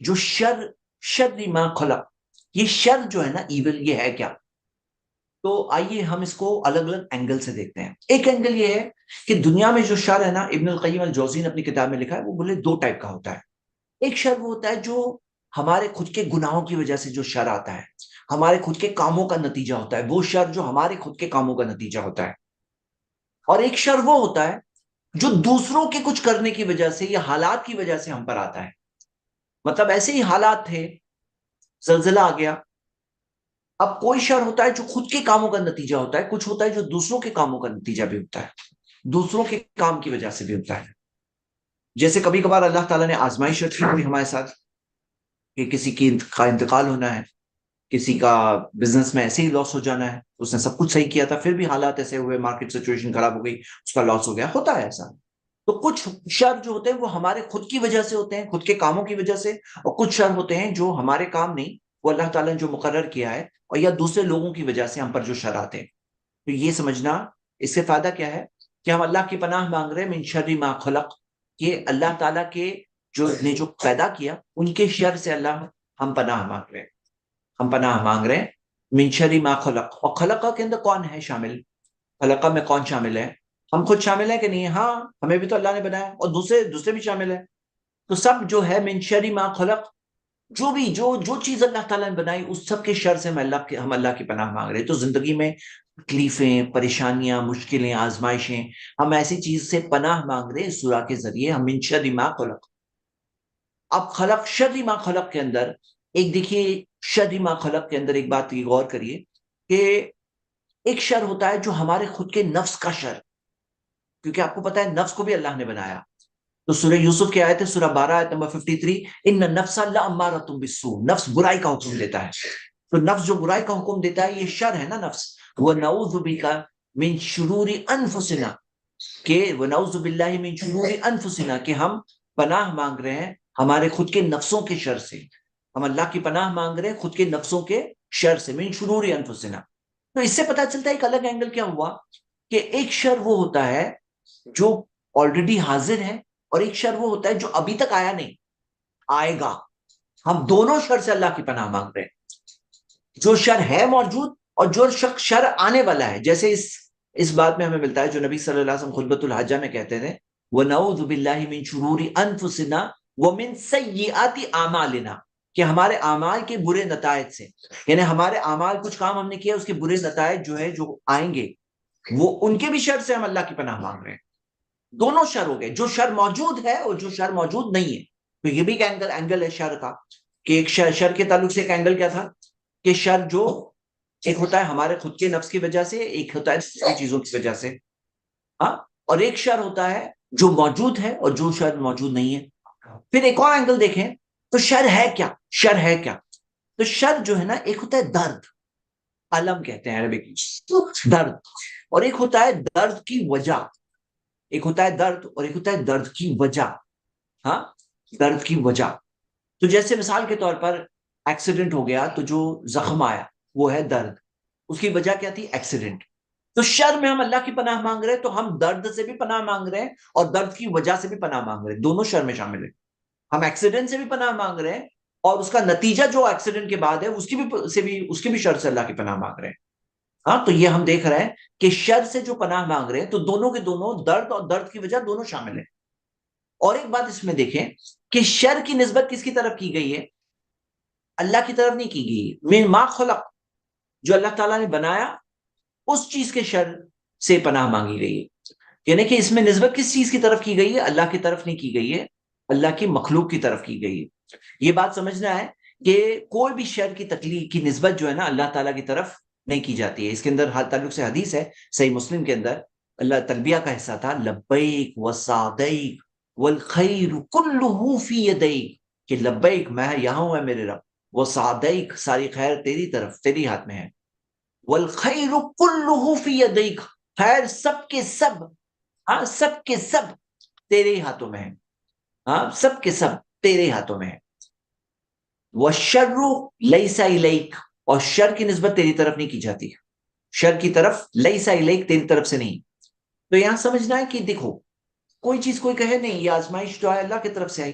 جو شر ما خلق، یہ شر جو ہے نا، ایول، یہ ہے کیا؟ تو آئیے ہم اس کو الگ الگ اینگل سے دیکھتے ہیں. ایک اینگل یہ ہے کہ دنیا میں جو شر ہے نا، ابن القیم الجوزی نے اپنی کتاب میں لکھا ہے، وہ بولے دو ٹائپ کا ہوتا ہے. ایک شر وہ ہوتا ہے جو ہمارے خود کے گناہوں کی وجہ سے جو شر آتا ہے، ہمارے خود کے کاموں کا نتیجہ ہوتا ہے، وہ شر جو ہمارے خود کے کاموں کا نتیجہ ہوتا ہے. اور ایک شر وہ ہوتا ہے جو دوسروں کے کچھ کرنے کی وجہ سے یا حالات کی وجہ سے ہم پر آتا ہے. مطلب ایسے ہی حالات تھے، زلزلہ آ گیا. اب کوئی شر ہوتا ہے جو خود کے کاموں کا نتیجہ ہوتا ہے، کچھ ہوتا ہے جو دوسروں کے کاموں کا نتیجہ بھی ہوتا ہے، دوسروں کے کام کی وجہ سے بھی ہوتا ہے. جیسے کبھی کبھار اللہ تعالیٰ نے آزمائش رکھی ہوئی ہمارے ساتھ کہ کسی کا انتقال ہونا ہے، کسی کا بزنس میں ایسے ہی لاس ہو جانا ہے، اس نے سب کچھ صحیح کیا تھا پھر بھی حالات ایسے ہوئے، مارکیٹ سچویشن خراب ہو گئی، اس کا لاس ہو گیا، ہوتا ہے ایسا. تو کچھ شر جو ہوتے ہیں وہ ہمارے خود کی وجہ سے ہوتے ہیں، خود کے کاموں کی وجہ سے، اور کچھ شر ہوتے ہیں جو ہمارے کام نہیں، وہ اللہ تعالیٰ نے جو مقرر کیا ہے، اور یا دوسرے لوگوں کی وجہ سے ہم پر جو شر آتے ہیں. تو یہ سمجھنا، اس سے فائدہ کیا ہے کہ ہم اللہ کی پناہ مانگ رہے ہیں من شر ما خلق، کہ اللہ تعالیٰ کے جو پیدا کیا ان کے شر سے اللہ ہم پناہ مانگ رہے ہیں، ہم پناہ مانگ رہے ہیں من شر ما خلق. اور خلقہ کے اندر کون ہے شامل؟ خلقہ میں کون شامل ہے؟ ہم خود شامل ہیں کہ نہیں؟ ہاں، ہمیں بھی تو اللہ نے بنایا، اور دوسرے بھی شامل ہیں. تو سب جو ہے من شر ما خلق، جو چیز اللہ تعالیٰ نے بنائی، اس سب کے شر سے ہم اللہ کی پناہ مانگ رہے ہیں. تو زندگی میں تکلیفیں، پریشانیاں، مشکلیں، آزمائشیں، ہم ایسی چیز سے پناہ مانگ رہے ہیں اس سورہ کے ذریعے، ہم من شر ما خلق. اب خلق، شر ما خلق کے اندر ایک دیکھیے، شر ما خلق کے اندر ایک بات کی غور کریے کہ ایک شر ہوتا ہے جو ہمارے خود کے نفس کا شر، کیونکہ آپ کو پتا ہے نفس کو بھی اللہ نے بنایا. تو سورہ یوسف کی آیت ہے، سورہ 12 آیت نمبر 53، ان نفس لامارۃ بالسوء، نفس برائی کا حکم دیتا ہے. تو نفس جو برائی کا حکم دیتا ہے، یہ شر ہے نا نفس. وَنَعُوذُ بِكَ مِن شُرُورِ أَنفُسِنَا، کہ وَنَعُوذُ بِاللَّهِ مِن شُرُورِ أَنفُسِنَا، کہ ہم پناہ مانگ رہے ہیں ہمارے خود کے نفسوں کے شر سے. ہم اللہ کی پناہ مانگ رہے ہیں خود کے نفسوں کے شر سے، من شرور انفسنا. تو اس سے پتہ چلتا ہے ایک الگ اینگل کیا ہوا، کہ ایک شر وہ ہوتا ہے جو آلریڈی حاضر ہے، اور ایک شر وہ ہوتا ہے جو ابھی تک آیا نہیں، آئے گا. ہم دونوں شر سے اللہ کی پناہ مانگ رہے ہیں، جو شر ہے موجود اور جو شر آنے والا ہے. جیسے اس بات میں ہمیں ملتا ہے جو نبی صلی اللہ علیہ وسلم خطبۃ الحاجہ میں کہتے تھے، وَنَعُوذُ بِاللَّهِ مِن شُرُورِ أَنفُسِنَا وَمِن سَيِّئَاتِ أَعْمَالِنَا، کہ ہمارے اعمال کے برے نتائج سے، یعنی ہمارے اعمال، کچھ کام ہم نے کیا، اس کے برے نتائج جو ہے جو آئیں گے، وہ ان کے بھی شر سے ہم اللہ کی پناہ مانگ رہے ہیں. دونوں شر ہو گئے، جو شر موجود ہے اور جو شر موجود نہیں ہے. تو یہ بھی ایک اینگل ہے شر کا، کہ ایک شر کے تعلق سے ایک اینگل کیا تھا کہ شر جو ایک ہوتا ہے ہمارے خود کے نفس کی وجہ سے، ایک ہوتا ہے دوسری چیزوں کی وجہ سے، ہاں، اور ایک شر ہوتا ہے جو موجود ہے اور جو شر موجود نہیں ہے. پھر ایک اور اینگل دیکھیں تو شر ہے کیا؟ شر ہے کیا؟ تو شر جو ہے نا، ایک ہوتا ہے درد، علم کہتے ہیں عربک درد، اور ایک ہوتا ہے درد کی وجہ. ایک ہوتا ہے درد اور ایک ہوتا ہے درد کی وجہ. ہاں، درد کی وجہ. تو جیسے مثال کے طور پر ایکسیڈنٹ ہو گیا تو جو زخم آیا وہ ہے درد، اس کی وجہ کیا تھی؟ ایکسیڈنٹ. تو شر میں ہم اللہ کی پناہ مانگ رہے ہیں، تو ہم درد سے بھی پناہ مانگ رہے ہیں اور درد کی وجہ سے بھی پناہ مانگ رہے ہیں، دونوں شر میں شامل ہیں. ہم ایکسیڈنٹ سے بھی پناہ مانگ رہے ہیں، اور اس کا نتیجہ جو ایکسیڈنٹ کے بعد ہے اس کی بھی شر سے اللہ کی پناہ مانگ رہے ہیں. ہاں، تو یہ ہم دیکھ رہے ہیں کہ شر سے جو پناہ مانگ رہے ہیں، تو دونوں کے دونوں، درد اور درد کی وجہ، دونوں شامل ہیں. اور ایک بات اس میں دیکھیں کہ شر کی نسبت کس کی طرف کی گئی ہے؟ اللہ کی طرف نہیں کی گئی. من ما خلق، جو اللہ تعالیٰ نے بنایا اس چیز کے شر سے پناہ مانگی گئی ہے. یعنی کہ اس میں نسبت کس چیز کی طرف کی گئی ہے؟ اللہ کی طرف نہیں کی گئی ہے، اللہ کی مخلوق کی طرف کی گئی ہے. یہ بات سمجھنا ہے کہ کوئی بھی شر کی تکلیف کی نسبت جو ہے نا اللہ تعالیٰ کی طرف نہیں کی جاتی ہے. اس کے اندر تعلق سے حدیث ہے صحیح مسلم کے اندر، اللہ تلبیہ کا حصہ تھا، لبیک وسعدیک والخیر کلہ فی یدیک. کہ لبیک میں یہاں ہوں ہے میرے رب، وہ سعدیک ساری خیر تیری طرف تیری ہاتھ میں ہے، والخیر کلہ فی یدیک خیر سب کے سب، ہاں سب کے سب تیرے ہی ہاتھوں میں ہے، ہاں سب کے سب تیرے ہاتھوں میں ہے، والشر لیس الیک اور شر کی نسبت تیری طرف نہیں کی جاتی، شر کی طرف لیس الیک تیری طرف سے نہیں۔ تو یہاں سمجھنا ہے کہ دیکھو کوئی چیز کوئی کہے نہیں یہ آزمائش جو ہے اللہ کی طرف سے آئی،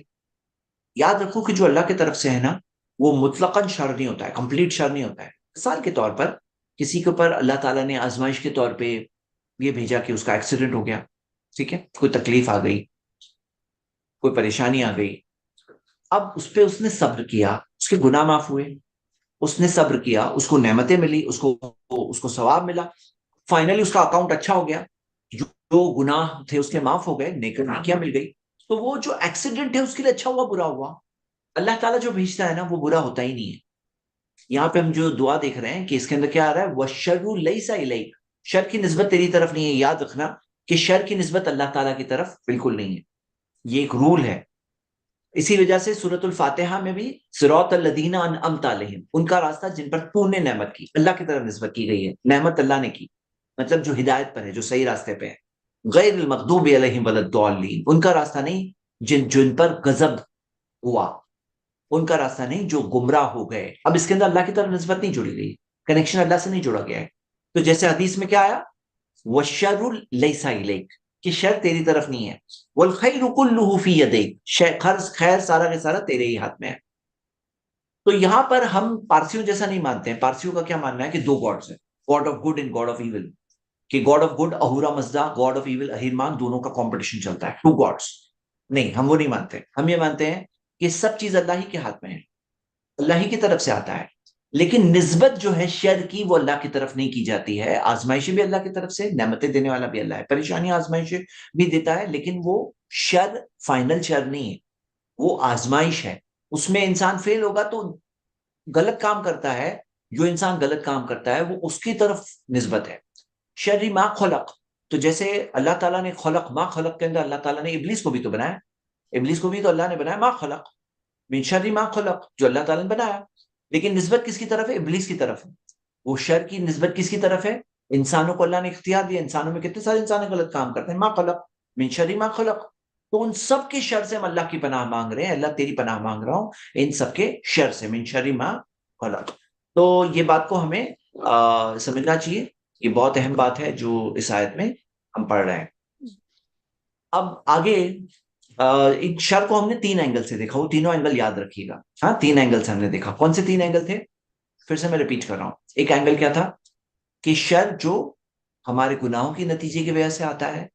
یاد رکھو کہ جو اللہ کی طرف سے ہے نا وہ مطلقاً شر نہیں ہوتا ہے، کمپلیٹ شر نہیں ہوتا ہے۔ مثال کے طور پر کسی کے اوپر اللہ تعالیٰ نے آزمائش کے طور پہ یہ بھیجا کہ اس کا ایکسیڈنٹ ہو گیا، ٹھیک ہے، کوئی تکلیف آ گئی، کوئی پریشانی آ گئی، اب اس پہ اس نے صبر کیا، اس کے گناہ معاف ہوئے، اس نے صبر کیا، اس کو نعمتیں ملی، اس کو ثواب ملا، فائنلی اس کا اکاؤنٹ اچھا ہو گیا، جو گناہ تھے اس کے معاف ہو گئے، نیکیاں مل گئی، تو وہ جو ایکسیڈنٹ ہے اس کے لیے اچھا ہوا برا ہوا؟ اللہ تعالیٰ جو بھیجتا ہے نا وہ برا ہوتا ہی نہیں ہے۔ یہاں پہ ہم جو دعا دیکھ رہے ہیں کہ اس کے اندر کیا آ رہا ہے، وَالشَّرُّ لَيْسَ إِلَيْكَ، شر کی نسبت تیری طرف نہیں ہے، یاد رکھنا کہ شر کی نسبت اللہ تعالیٰ کی طرف بالکل نہیں ہے، یہ ایک رول ہے۔ اسی وجہ سے سورۃ الفاتحہ میں بھی صراط الذین انعمت علیہم، ان کا راستہ جن پر تو نے نعمت کی، اللہ کی طرف نسبت کی گئی ہے، نعمت اللہ نے کی، مطلب جو ہدایت پر ہے، جو صحیح راستے پہ ہے، غیر المغضوب علیہم ولا الضالین، ان کا راستہ نہیں جن پر غضب ہوا، ان کا راستہ نہیں جو گمراہ ہو گئے۔ اب اس کے اندر اللہ کی طرف نسبت نہیں جڑی گئی، کنیکشن اللہ سے نہیں جوڑا گیا ہے۔ تو جیسے حدیث میں کیا آیا، وَالشَّرُّ لَيْسَ إِلَيْكَ، کہ شر تیری طرف نہیں ہے، وَالْخَيْرُ كُلُّهُ فِي يَدَيْكَ، خیر سارا کے سارا تیرے ہی ہاتھ میں ہے۔ تو یہاں پر ہم پارسیوں جیسا نہیں مانتے ہیں، پارسیوں کا کیا ماننا ہے کہ دو گاڈز ہیں، god of good and god of evil, کہ god of good Ahura Mazda, god of evil Ahriman, دونوں کا کمپٹیشن چلتا ہے، ٹو گاڈز۔ نہیں، ہم وہ نہیں مانتے، ہم یہ مانتے ہیں کہ سب چیز اللہ ہی کے ہاتھ میں ہے، اللہ ہی کی طرف سے آتا ہے، لیکن نسبت جو ہے شر کی وہ اللہ کی طرف نہیں کی جاتی ہے۔ آزمائشیں بھی اللہ کی طرف سے، نعمتیں دینے والا بھی اللہ ہے، پریشانی آزمائشیں بھی دیتا ہے، لیکن وہ شر فائنل شر نہیں ہے، وہ آزمائش ہے، اس میں انسان فیل ہوگا تو غلط کام کرتا ہے، جو انسان غلط کام کرتا ہے وہ اس کی طرف نسبت ہے۔ شر ما خلق، تو جیسے اللہ تعالیٰ نے خلق ما خلق کے اندر اللہ تعالیٰ نے ابلیس کو بھی تو بنایا، ابلیس کو بھی تو اللہ نے بنایا، ما خلق من شر ما خلق، جو اللہ تعالیٰ نے بنایا، لیکن نسبت کس کی طرف ہے، ابلیس کی طرف ہے۔ وہ شر کی نسبت کس کی طرف ہے، انسانوں کو اللہ نے اختیار دیا، انسانوں میں کتنے سارے انسان غلط کام کرتے ہیں، ما خلق من شر ما خلق، تو ان سب کے شر سے ہم اللہ کی پناہ مانگ رہے ہیں، اللہ تیری پناہ مانگ رہا ہوں ان سب کے شر سے، من شر ما خلق۔ تو یہ بات کو ہمیں سمجھنا چاہیے، یہ بہت اہم بات ہے جو اس آیت میں ہم پڑھ رہے ہیں۔ اب آگے ایک شر کو ہم نے تین اینگل سے دیکھا، وہ تینوں اینگل یاد رکھیے گا، ہاں تین اینگل سے ہم نے دیکھا۔ کون سے تین اینگل تھے؟ پھر سے میں ریپیٹ کر رہا ہوں۔ ایک اینگل کیا تھا کہ شر جو ہمارے گناہوں کی نتیجے کی وجہ سے آتا ہے،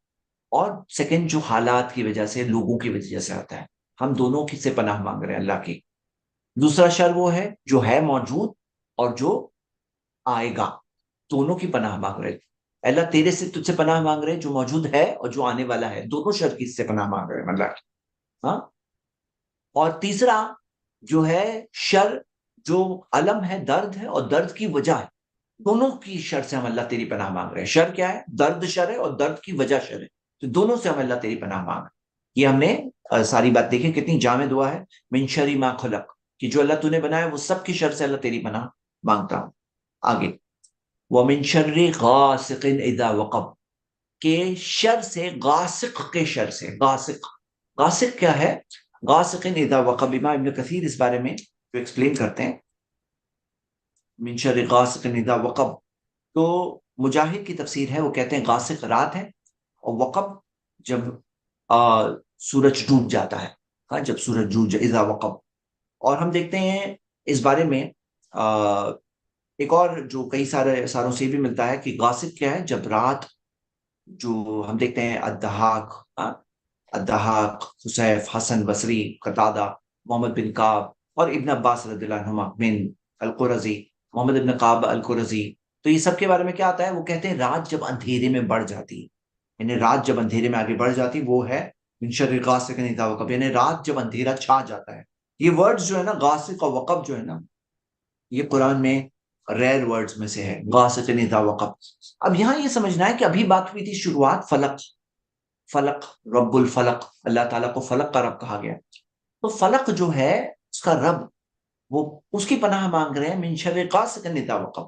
اور سیکنڈ جو حالات کی وجہ سے، لوگوں کی وجہ سے آتا ہے، ہم دونوں کی سے پناہ مانگ رہے ہیں اللہ کی۔ دوسرا شر وہ ہے جو ہے موجود اور جو آئے گا، دونوں کی پناہ مانگ رہے ہیں اللہ تیرے سے، تجھ سے پناہ مانگ رہے ہیں جو موجود ہے اور جو آنے والا ہے، دونوں شر کی سے پناہ مانگ رہے ہیں اللہ کی، ہاں۔ اور تیسرا جو ہے شر جو علم ہے، درد ہے اور درد کی وجہ ہے، دونوں کی شر سے ہم اللہ تیری پناہ مانگ رہے ہیں۔ شر کیا ہے؟ درد شر ہے، اور درد کی وجہ شر ہے، تو دونوں سے ہم اللہ تیری پناہ مانگ رہے ہیں۔ یہ ہم نے ساری بات دیکھی، کتنی جامع دعا ہے، من شر ما خلق، کہ جو اللہ تو نے بنایا وہ سب کی شر سے اللہ تیری پناہ مانگتا ہوں۔ آگے وَمِن شَرِّ غَاسِقٍ اِذَا وَقَبَ، کہ شر سے، غاسق کے شر سے، غاسق، غاسق کیا ہے؟ غاسقٍ اذا وقب، امام ابن کثیر اس بارے میں جو ایکسپلین کرتے ہیں، من شر غاسق اذا وقب، تو مجاہد کی تفسیر ہے، وہ کہتے ہیں غاسق رات ہے، اور وقب جب سورج ڈوب جاتا ہے، ہاں جب سورج ڈوب اذا وقب۔ اور ہم دیکھتے ہیں اس بارے میں ایک اور جو کئی ساروں سے بھی ملتا ہے کہ غاسق کیا ہے، جب رات، جو ہم دیکھتے ہیں الضحاک، الضحاک، حسیف، حسن بصری، قتادہ، محمد بن کعب اور ابن عباس رضی اللہ عنہما، من القرظی، محمد بن کعب القرظی، تو یہ سب کے بارے میں کیا آتا ہے، وہ کہتے ہیں رات جب اندھیرے میں بڑھ جاتی، یعنی رات جب اندھیرے میں آگے بڑھ جاتی، وہ ہے من شر غاسق اذا وقب، یعنی رات جب اندھیرا چھا جاتا ہے۔ یہ ورڈز جو ہے نا، غاسق اور وقب جو ہے نا، یہ قرآن میں ریئر ورڈز میں سے ہے، غاسق اذا وقب۔ اب یہاں یہ سمجھنا ہے کہ ابھی بات ہوئی تھی شروعات فلق، فلق، رب الفلق، اللہ تعالیٰ کو فلق کا رب کہا گیا، تو فلق جو ہے اس کا رب، وہ اس کی پناہ مانگ رہے ہیں من شر غاسق اذا وقب،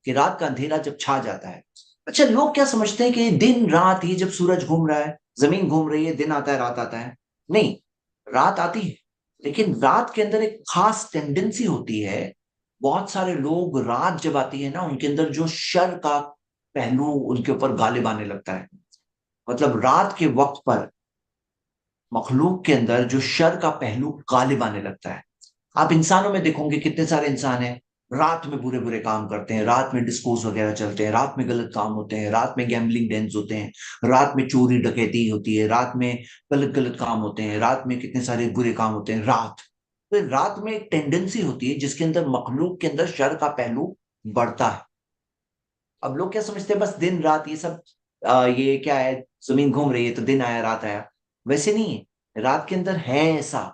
کہ رات کا اندھیرا جب چھا جاتا ہے۔ اچھا، لوگ کیا سمجھتے ہیں کہ دن رات یہ جب سورج گھوم رہا ہے، زمین گھوم رہی ہے، دن آتا ہے رات آتا ہے؟ نہیں، رات آتی ہے، لیکن رات کے اندر ایک خاص ٹینڈنسی ہوتی ہے۔ بہت سارے لوگ رات جب آتی ہے نا، ان کے اندر جو شر کا پہلو ان کے اوپر غالب آنے لگتا ہے۔ مطلب رات کے وقت پر مخلوق کے اندر جو شر کا پہلو غالب آنے لگتا ہے۔ آپ انسانوں میں دیکھو گے کتنے سارے انسان ہیں رات میں برے برے کام کرتے ہیں، رات میں ڈسکوز وغیرہ چلتے ہیں، رات میں غلط کام ہوتے ہیں، رات میں گیمبلنگ ڈینس ہوتے ہیں، رات میں چوری ڈکیتی ہوتی ہے، رات میں غلط غلط کام ہوتے ہیں، رات میں کتنے سارے برے کام ہوتے ہیں۔ تو رات میں ایک ٹینڈنسی ہوتی ہے جس کے اندر مخلوق کے اندر شر کا پہلو بڑھتا ہے۔ اب لوگ کیا سمجھتے ہیں بس دن رات یہ سب یہ کیا ہے، زمین گھوم رہی ہے تو دن آیا رات آیا؟ ویسے نہیں ہے، رات کے اندر ہے ایسا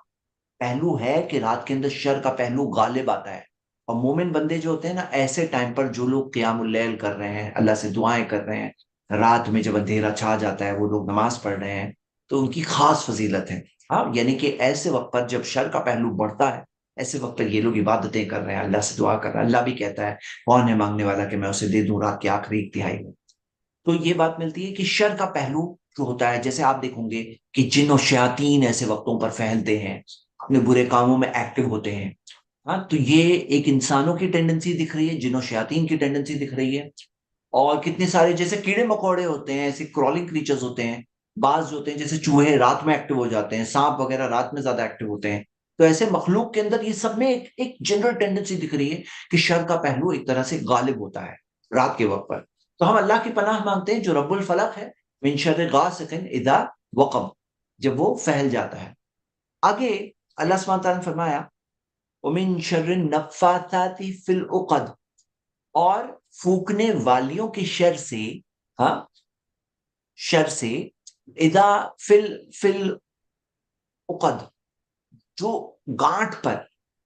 پہلو ہے کہ رات کے اندر شر کا پہلو غالب آتا ہے۔ اور مومن بندے جو ہوتے ہیں نا، ایسے ٹائم پر جو لوگ قیام اللیل کر رہے ہیں، اللہ سے دعائیں کر رہے ہیں، رات میں جب اندھیرا چھا جاتا ہے وہ لوگ نماز پڑھ رہے ہیں، تو ان کی خاص فضیلت ہے۔ ہاں، یعنی کہ ایسے وقت پر جب شر کا پہلو بڑھتا ہے، ایسے وقت پر یہ لوگ عبادتیں کر رہے ہیں، اللہ سے دعا کر رہے ہیں۔ اللہ بھی کہتا ہے کون ہے مانگنے والا کہ میں اسے دے دوں رات کے آخری ایک تہائی میں۔ تو یہ بات ملتی ہے کہ شر کا پہلو جو ہوتا ہے، جیسے آپ دیکھیں گے کہ جن و شیاطین ایسے وقتوں پر پھیلتے ہیں، اپنے برے کاموں میں ایکٹیو ہوتے ہیں۔ ہاں، تو یہ ایک انسانوں کی ٹینڈنسی دکھ رہی ہے، جن و شیاطین کی ٹینڈنسی دکھ رہی ہے۔ اور کتنے سارے جیسے کیڑے مکوڑے ہوتے ہیں، ایسے کرالنگ کریچرز ہوتے ہیں، بعض جو ہوتے ہیں جیسے چوہے رات میں ایکٹیو ہو جاتے ہیں، سانپ وغیرہ رات میں زیادہ ایکٹیو ہوتے ہیں۔ تو ایسے مخلوق کے اندر یہ سب میں ایک جنرل ٹینڈنسی دکھ رہی ہے کہ شر کا پہلو ایک طرح سے غالب ہوتا ہے رات کے وقت پر۔ تو ہم اللہ کی پناہ مانگتے ہیں جو رب الفلق ہے، من شر غاسق اذا وقب، جب وہ پھیل جاتا ہے۔ آگے اللہ سبحانہ تعالیٰ نے فرمایا وَمِن شَرِّ النَّفَّاثَاتِ فِي الْعُقَدِ، اور پھونکنے والیوں کی شر سے، ہاں، شر سے، اذا فی العقد، جو گانٹھ پر،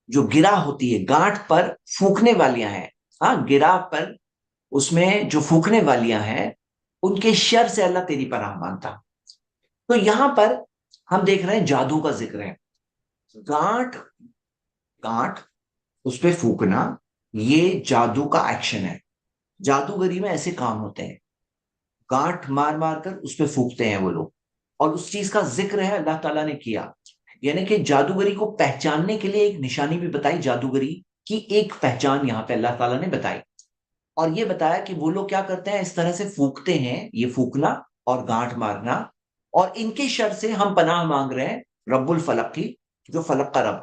جو گرا ہوتی ہے، گانٹھ پر پھونکنے والیاں ہیں، ہاں، گرا پر اس میں جو پھونکنے والیاں ہیں، ان کے شر سے اللہ تیری پناہ مانگتا۔ تو یہاں پر ہم دیکھ رہے ہیں جادو کا ذکر ہے۔ گانٹھ، گانٹھ اس پہ پھونکنا، یہ جادو کا ایکشن ہے۔ جادوگری میں ایسے کام ہوتے ہیں، گانٹھ مار مار کر اس پہ پھونکتے ہیں وہ لوگ، اور اس چیز کا ذکر ہے اللہ تعالیٰ نے کیا۔ یعنی کہ جادوگری کو پہچاننے کے لیے ایک نشانی بھی بتائی، جادوگری کی ایک پہچان یہاں پہ اللہ تعالیٰ نے بتائی، اور یہ بتایا کہ وہ لوگ کیا کرتے ہیں، اس طرح سے پھونکتے ہیں، یہ پھونکنا اور گانٹھ مارنا، اور ان کے شر سے ہم پناہ مانگ رہے ہیں رب الفلق کی، جو فلق کا رب۔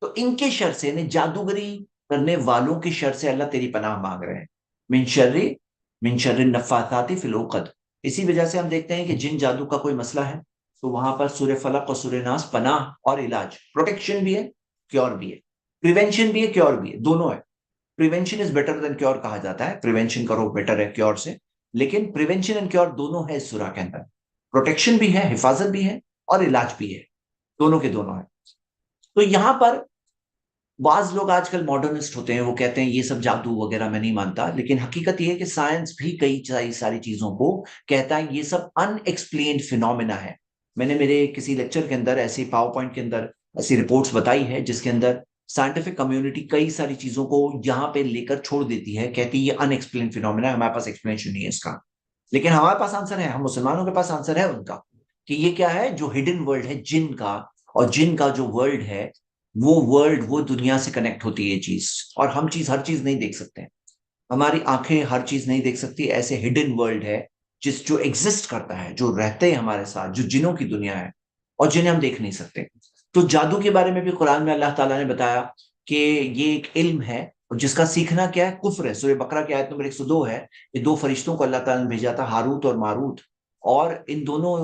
تو ان کے شر سے، یعنی جادوگری کرنے والوں کی شر سے اللہ تیری پناہ مانگ رہے ہیں۔ من شر النفاثات فی العقد۔ اسی وجہ سے ہم دیکھتے ہیں کہ جن جادو کا کوئی مسئلہ ہے تو وہاں پر سورہ فلق اور سورہ ناس پناہ اور علاج، پروٹیکشن بھی ہے، کیور بھی ہے، پریونشن بھی ہے، کیور بھی ہے، دونوں ہے۔ Prevention is better than cure کہا جاتا ہے، پریونشن کرو بیٹر ہے کیور سے، لیکن پریونشن اینڈ کیور دونوں ہے اس سورہ کے اندر، پروٹیکشن بھی ہے، حفاظت بھی ہے، اور علاج بھی ہے، دونوں کے دونوں ہے۔ تو یہاں پر بعض لوگ آج کل ماڈرنسٹ ہوتے ہیں، وہ کہتے ہیں یہ سب جادو وغیرہ میں نہیں مانتا، لیکن حقیقت یہ ہے کہ سائنس بھی کئی ساری چیزوں کو کہتا ہے یہ سب ان ایکسپلینڈ فینومینا ہے۔ میں نے میرے کسی لیکچر کے اندر ایسی پاور پوائنٹ کے اندر ایسی رپورٹس بتائی ہے جس کے اندر سائنٹیفک کمیونٹی کئی ساری چیزوں کو یہاں پہ لے کر چھوڑ دیتی ہے، کہتی ہے یہ ان ایکسپلینڈ فینومینا ہے، ہمارے پاس ایکسپلینیشن نہیں ہے اس کا، لیکن ہمارے پاس آنسر ہے، ہم مسلمانوں کے پاس آنسر ہے ان کا، کہ یہ کیا ہے، جو ہڈن ورلڈ ہے جن کا، اور جن کا جو ورلڈ ہے، وہ ورلڈ، وہ دنیا سے کنیکٹ ہوتی ہے یہ چیز، اور ہم ہر چیز نہیں دیکھ سکتے، ہماری آنکھیں ہر چیز نہیں دیکھ سکتی، ایسے ہڈن ورلڈ ہے جو ایگزسٹ کرتا ہے، جو رہتے ہیں ہمارے ساتھ، جو جنوں کی دنیا ہے، اور جنہیں ہم دیکھ نہیں سکتے۔ تو جادو کے بارے میں بھی قرآن میں اللہ تعالیٰ نے بتایا کہ یہ ایک علم ہے، اور جس کا سیکھنا کیا ہے، کفر ہے۔ سورہ بقرہ کی آیت نمبر 102 ہے، یہ دو فرشتوں کو اللہ تعالیٰ نے بھیجا تھا، ہاروت اور ماروت، اور ان دونوں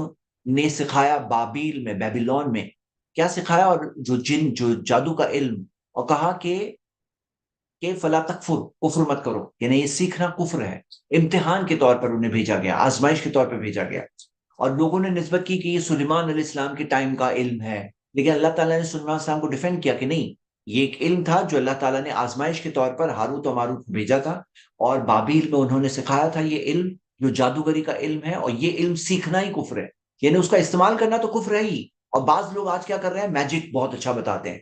نے سکھایا بابیل میں، بیبیلون میں، کیا سکھایا، اور جو جادو کا علم، اور کہا کہ فلا تکفر، کفر مت کرو، یعنی یہ سیکھنا کفر ہے۔ امتحان کے طور پر انہیں بھیجا گیا، آزمائش کے طور پر بھیجا گیا، اور لوگوں نے نسبت کی کہ یہ سلیمان علیہ السلام کے ٹائم کا علم ہے، لیکن اللہ تعالیٰ نے سلیمان علیہ السلام کو ڈیفینڈ کیا کہ نہیں، یہ ایک علم تھا جو اللہ تعالیٰ نے آزمائش کے طور پر ہاروت و ماروت کو بھیجا تھا، اور بابیل میں انہوں نے سکھایا تھا یہ علم، جو جادوگری کا علم ہے، اور یہ علم سیکھنا ہی کفر ہے، یعنی اس کا استعمال کرنا تو کفر ہے ہی، اور بعض لوگ آج کیا کر رہے ہیں، میجک بہت اچھا بتاتے ہیں،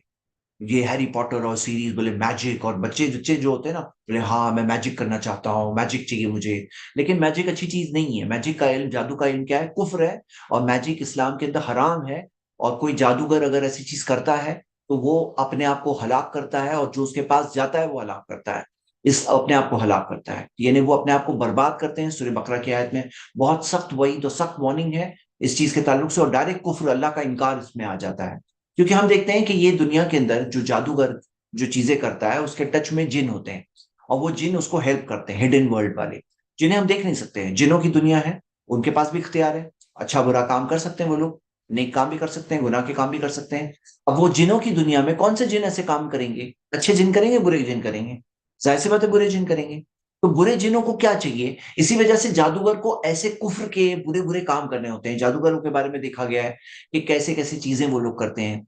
یہ ہیری پوٹر اور سیریز بولے میجک، اور بچے بچے جو ہوتے ہیں نا بولے ہاں میں میجک کرنا چاہتا ہوں، میجک چاہیے مجھے. لیکن میجک اچھی چیز نہیں ہے. میجک کا علم، جادو کا علم کیا ہے؟ کفر ہے. اور میجک اسلام کے اندر حرام ہے. اور کوئی جادوگر اگر ایسی چیز کرتا ہے تو وہ اپنے آپ کو ہلاک کرتا ہے، اور جو اس کے پاس جاتا ہے وہ ہلاک کرتا ہے، اس اپنے آپ کو ہلاک کرتا ہے. یعنی وہ اپنے آپ کو برباد کرتے ہیں. سورہ بقرہ کی آیت میں بہت سخت وعید اور سخت وارننگ ہے اس چیز کے تعلق سے، اور ڈائریکٹ کفر، اللہ کا انکار اس میں آ جاتا ہے. کیونکہ ہم دیکھتے ہیں کہ یہ دنیا کے اندر جو جادوگر جو چیزیں کرتا ہے اس کے ٹچ میں جن ہوتے ہیں، اور وہ جن اس کو ہیلپ کرتے ہیں، ہڈن ورلڈ والے جنہیں ہم دیکھ نہیں سکتے ہیں. جنوں کی دنیا ہے، ان کے پاس بھی اختیار ہے، اچھا برا کام کر سکتے ہیں وہ لوگ، نیک کام بھی کر سکتے ہیں، گناہ کے کام بھی کر سکتے ہیں. اب وہ جنوں کی دنیا میں کون سے جن ایسے کام کریں گے؟ اچھے جن کریں گے، برے جن کریں گے؟ ظاہر سی بات ہے برے جن کریں گے. تو برے جنوں کو کیا چاہیے؟ اسی وجہ سے جادوگر کو ایسے کفر کے برے برے کام کرنے ہوتے ہیں. جادوگروں کے بارے میں دیکھا گیا ہے کہ کیسے کیسی چیزیں وہ لوگ کرتے ہیں،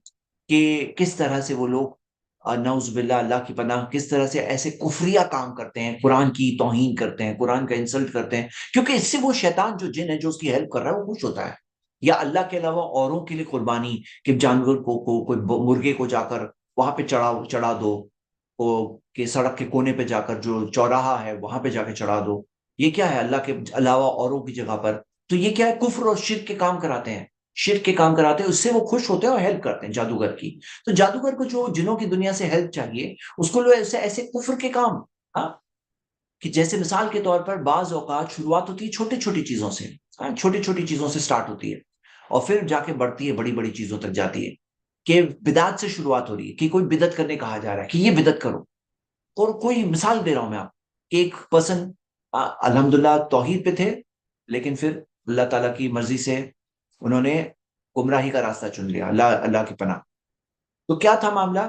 کہ کس طرح سے وہ لوگ نعوذ باللہ، اللہ کی پناہ، کس طرح سے ایسے کفریہ کام کرتے ہیں، قرآن کی توہین کرتے ہیں، قرآن کا انسلٹ کرتے ہیں. کیونکہ اس سے وہ شیطان جو جن ہے جو اس کی ہیلپ کر رہا ہے وہ خوش ہوتا ہے. یا اللہ کے علاوہ اوروں کے لیے قربانی، کہ جانور کو کوئی مرغے کو جا کر وہاں پہ چڑھا دو، کہ سڑک کے کونے پہ جا کر جو چوراہا ہے وہاں پہ جا کے چڑھا دو. یہ کیا ہے؟ اللہ کے علاوہ اوروں کی جگہ پر. تو یہ کیا ہے؟ کفر اور شرک کے کام کراتے ہیں، شرک کے کام کراتے ہیں. اس سے وہ خوش ہوتے ہیں اور ہیلپ کرتے ہیں جادوگر کی. تو جادوگر کو جو جنوں کی دنیا سے ہیلپ چاہیے، اس کو لوگ ایسے ایسے کفر کے کام، ہاں، کہ جیسے مثال کے طور پر بعض اوقات شروعات ہوتی ہے چھوٹی چھوٹی چیزوں سے، ہاں، چھوٹی چھوٹی چیزوں سے سٹارٹ ہوتی ہے، اور پھر جا کے بڑھتی ہے، بڑی بڑی چیزوں تک جاتی ہے. کہ بدعت سے شروعات ہو رہی ہے، کہ کوئی بدعت کرنے کہا جا رہا ہے کہ یہ بدعت کرو. اور کوئی مثال دے رہا ہوں میں آپ، کہ ایک پرسن الحمدللہ توحید پہ تھے، لیکن پھر اللہ تعالیٰ کی مرضی سے انہوں نے گمراہی کا راستہ چن لیا. اللہ اللہ کی پناہ. تو کیا تھا معاملہ؟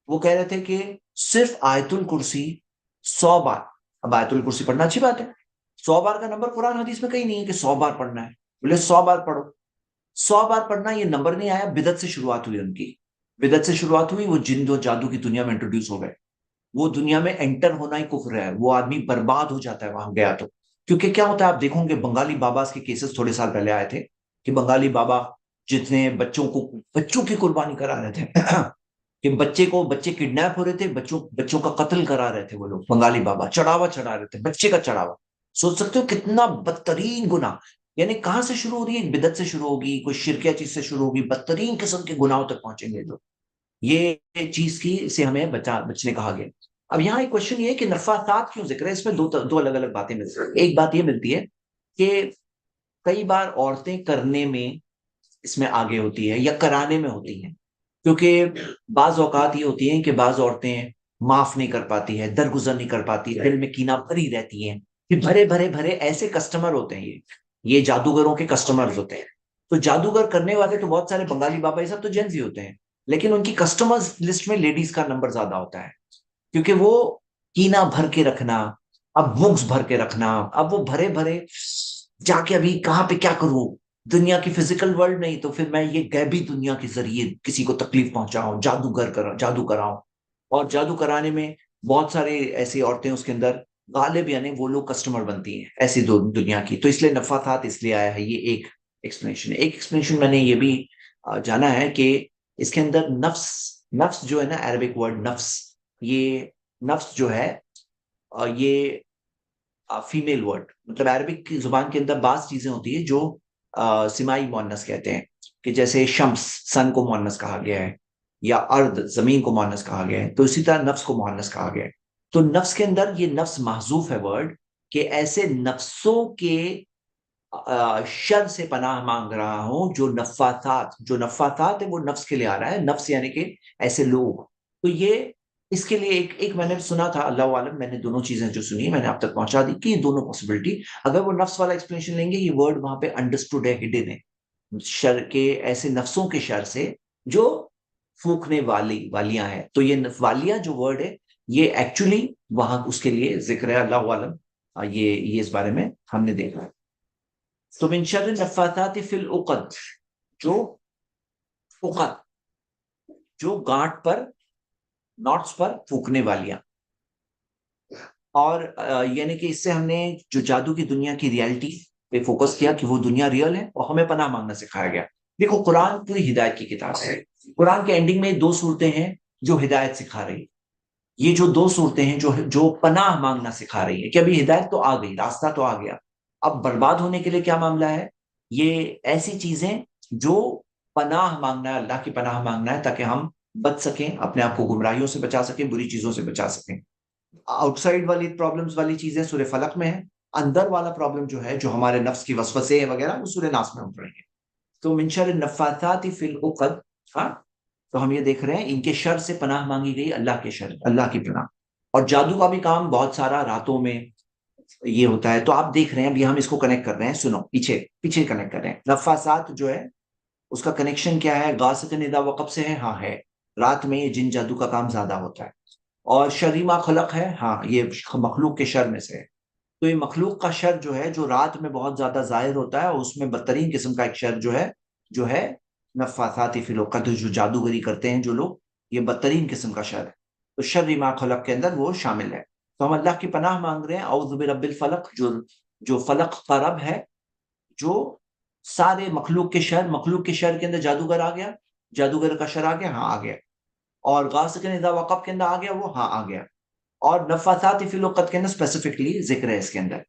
وہ کہہ رہے تھے کہ صرف آیت الکرسی 100 بار. اب آیت الکرسی پڑھنا اچھی بات ہے، 100 بار کا نمبر قرآن حدیث میں کہیں نہیں ہے کہ 100 بار پڑھنا ہے. بولے 100 بار پڑھو. 100 بار پڑھنا یہ نمبر نہیں آیا، بدعت سے شروعات ہوئی ان کی. بدعت سے شروعات ہوئی، وہ جن و جادو کی دنیا میں انٹروڈیوس ہو گئے. وہ دنیا میں انٹر ہونا ہی کفر ہے. وہ آدمی برباد ہو جاتا ہے وہاں گیا تو. کیونکہ کیا ہوتا ہے، آپ دیکھو گے بنگالی باباز کے کیسز تھوڑے سال پہلے آئے تھے، کہ بنگالی بابا جتنے بچوں کی قربانی کرا رہے تھے کہ بچے کڈنیپ ہو رہے تھے، بچوں کا قتل کرا رہے تھے. وہ لوگ بنگالی بابا چڑھاوا چڑھا رہے تھے، بچے کا چڑھاوا. سوچ سکتے ہو کتنا بدترین گناہ. یعنی کہاں سے شروع ہو رہی ہے؟ بدعت سے شروع ہوگی، کوئی شرکیہ چیز سے شروع ہوگی، بدترین قسم کے گناہوں تک پہنچیں گے لوگ. یہ چیز کی سے ہمیں بچنے کہا گیا. اب یہاں ایک کوشچن یہ ہے کہ نفاذات کیوں ذکر ہے؟ اس میں دو الگ الگ باتیں ملتی ہیں. ایک بات یہ ملتی ہے کہ کئی بار عورتیں کرنے میں اس میں آگے ہوتی ہے، یا کرانے میں ہوتی ہیں. کیونکہ بعض اوقات یہ ہوتی ہیں کہ بعض عورتیں معاف نہیں کر پاتی ہے، درگزر نہیں کر پاتی ہے، دل میں کینہ بھری رہتی ہیں. کہ بھرے بھرے بھرے ایسے کسٹمر ہوتے ہیں، یہ جادوگروں کے کسٹمر ہوتے ہیں. تو جادوگر کرنے والے تو بہت سارے بنگالی بابا یہ سب تو جینز ہی ہوتے ہیں، لیکن ان کی کسٹمرز لسٹ میں لیڈیز کا نمبر زیادہ ہوتا ہے. کیونکہ وہ کینہ بھر کے رکھنا، اب بکس بھر کے رکھنا، اب وہ بھرے بھرے جا کے ابھی کہاں پہ کیا کروں، دنیا کی فزیکل ورلڈ نہیں تو پھر میں یہ غیبی دنیا کے ذریعے کسی کو تکلیف پہنچاؤں، جادو کراؤں. اور جادو کرانے میں بہت سارے ایسی عورتیں اس کے اندر غالب، یعنی وہ لوگ کسٹمر بنتی ہیں ایسی دنیا کی. تو اس لیے نفاثات اس لیے آیا ہے. یہ ایک ایکسپلینیشن ہے. ایک ایکسپلینیشن میں نے یہ بھی جانا ہے کہ اس کے اندر نفس جو ہے نا، عربک ورڈ نفس، یہ نفس جو ہے یہ فیمیل ورڈ. مطلب عربک کی زبان کے اندر بعض چیزیں ہوتی ہیں جو سمائی مؤنث کہتے ہیں، کہ جیسے شمس، سن کو مؤنث کہا گیا ہے، یا ارد، زمین کو مؤنث کہا گیا ہے. تو اسی طرح نفس کو مؤنث کہا گیا ہے. تو نفس کے اندر یہ نفس محذوف ہے ورڈ، کہ ایسے نفسوں کے شر سے پناہ مانگ رہا ہوں. جو نفاثات ہے وہ نفس کے لیے آ رہا ہے. نفس یعنی کہ ایسے لوگ. تو یہ اس کے لیے ایک میں نے سنا تھا، اللہ عالم، میں نے دونوں چیزیں جو سنی میں نے آپ تک پہنچا دی، کہ یہ دونوں پاسبلٹی اگر وہ نفس والا ایکسپلینیشن لیں گے، یہ ورڈ وہاں پہ انڈرسٹوڈ ہے، ہڈن ہے. شر کے ایسے نفسوں کے شر سے جو پھونکنے والیاں ہیں. تو یہ والیاں جو ورڈ ہے یہ ایکچولی وہاں اس کے لیے ذکر ہے. اللہ عالم، یہ اس بارے میں ہم نے دیکھا ہے. تو من شر النفاثات فی العقد، جو عقد، جو گانٹ پر، ناٹس پر پھونکنے والیاں. اور یعنی کہ اس سے ہم نے جو جادو کی دنیا کی ریالٹی پہ فوکس کیا کہ وہ دنیا ریئل ہے، اور ہمیں پناہ مانگنا سکھایا گیا. دیکھو قرآن پوری ہدایت کی کتاب ہے. قرآن کے اینڈنگ میں 2 صورتیں ہیں جو ہدایت سکھا رہی. یہ جو 2 صورتیں ہیں جو پناہ مانگنا سکھا رہی ہے کہ ابھی ہدایت تو آ گئی، راستہ تو آ گیا، اب برباد ہونے کے لیے کیا معاملہ ہے. یہ ایسی چیزیں جو پناہ مانگنا ہے، اللہ کی پناہ مانگنا ہے تاکہ ہم بچ سکیں، اپنے آپ کو گمراہیوں سے بچا سکیں، بری چیزوں سے بچا سکیں. آؤٹ سائڈ والی پرابلمز والی چیزیں سورہ فلق میں ہے. اندر والا پرابلم جو ہے، جو ہمارے نفس کی وسوسے ہیں وغیرہ، وہ سورہ ناس میں اتر رہی ہے. تو من شر النفاثات فی العقد. ہاں، تو ہم یہ دیکھ رہے ہیں ان کے شر سے پناہ مانگی گئی، اللہ کے شر، اللہ کی پناہ. اور جادو کا بھی کام بہت سارا راتوں میں یہ ہوتا ہے. تو آپ دیکھ رہے ہیں ابھی ہم اس کو کنیکٹ کر رہے ہیں، سنو پیچھے پیچھے کنیکٹ کر رہے ہیں. نفاثات جو ہے اس کا کنیکشن کیا ہے؟ غاسق اذا وقب سے ہے. ہاں ہے، رات میں یہ جن جادو کا کام زیادہ ہوتا ہے. اور شر ما خلق ہے، ہاں یہ مخلوق کے شر میں سے ہے. تو یہ مخلوق کا شر جو ہے، جو رات میں بہت زیادہ ظاہر ہوتا ہے، اور اس میں بدترین قسم کا ایک شر جو ہے نفاثات فی العقد، جو جادوگری کرتے ہیں جو لوگ، یہ بدترین قسم کا شر ہے. تو شر ما خلق کے اندر وہ شامل ہے. تو ہم اللہ کی پناہ مانگ رہے ہیں. اعوذ برب الفلق، جو فلق کا رب ہے، جو سارے مخلوق کے شر، مخلوق کے شر کے اندر جادوگر آ گیا، جادوگر کا شر آ گیا، ہاں آ گیا. اور غاسق اذا وقب کے اندر آ گیا وہ، ہاں آ گیا. اور نفاثات فی العقد کے اندر اسپیسیفکلی ذکر ہے اس کے اندر.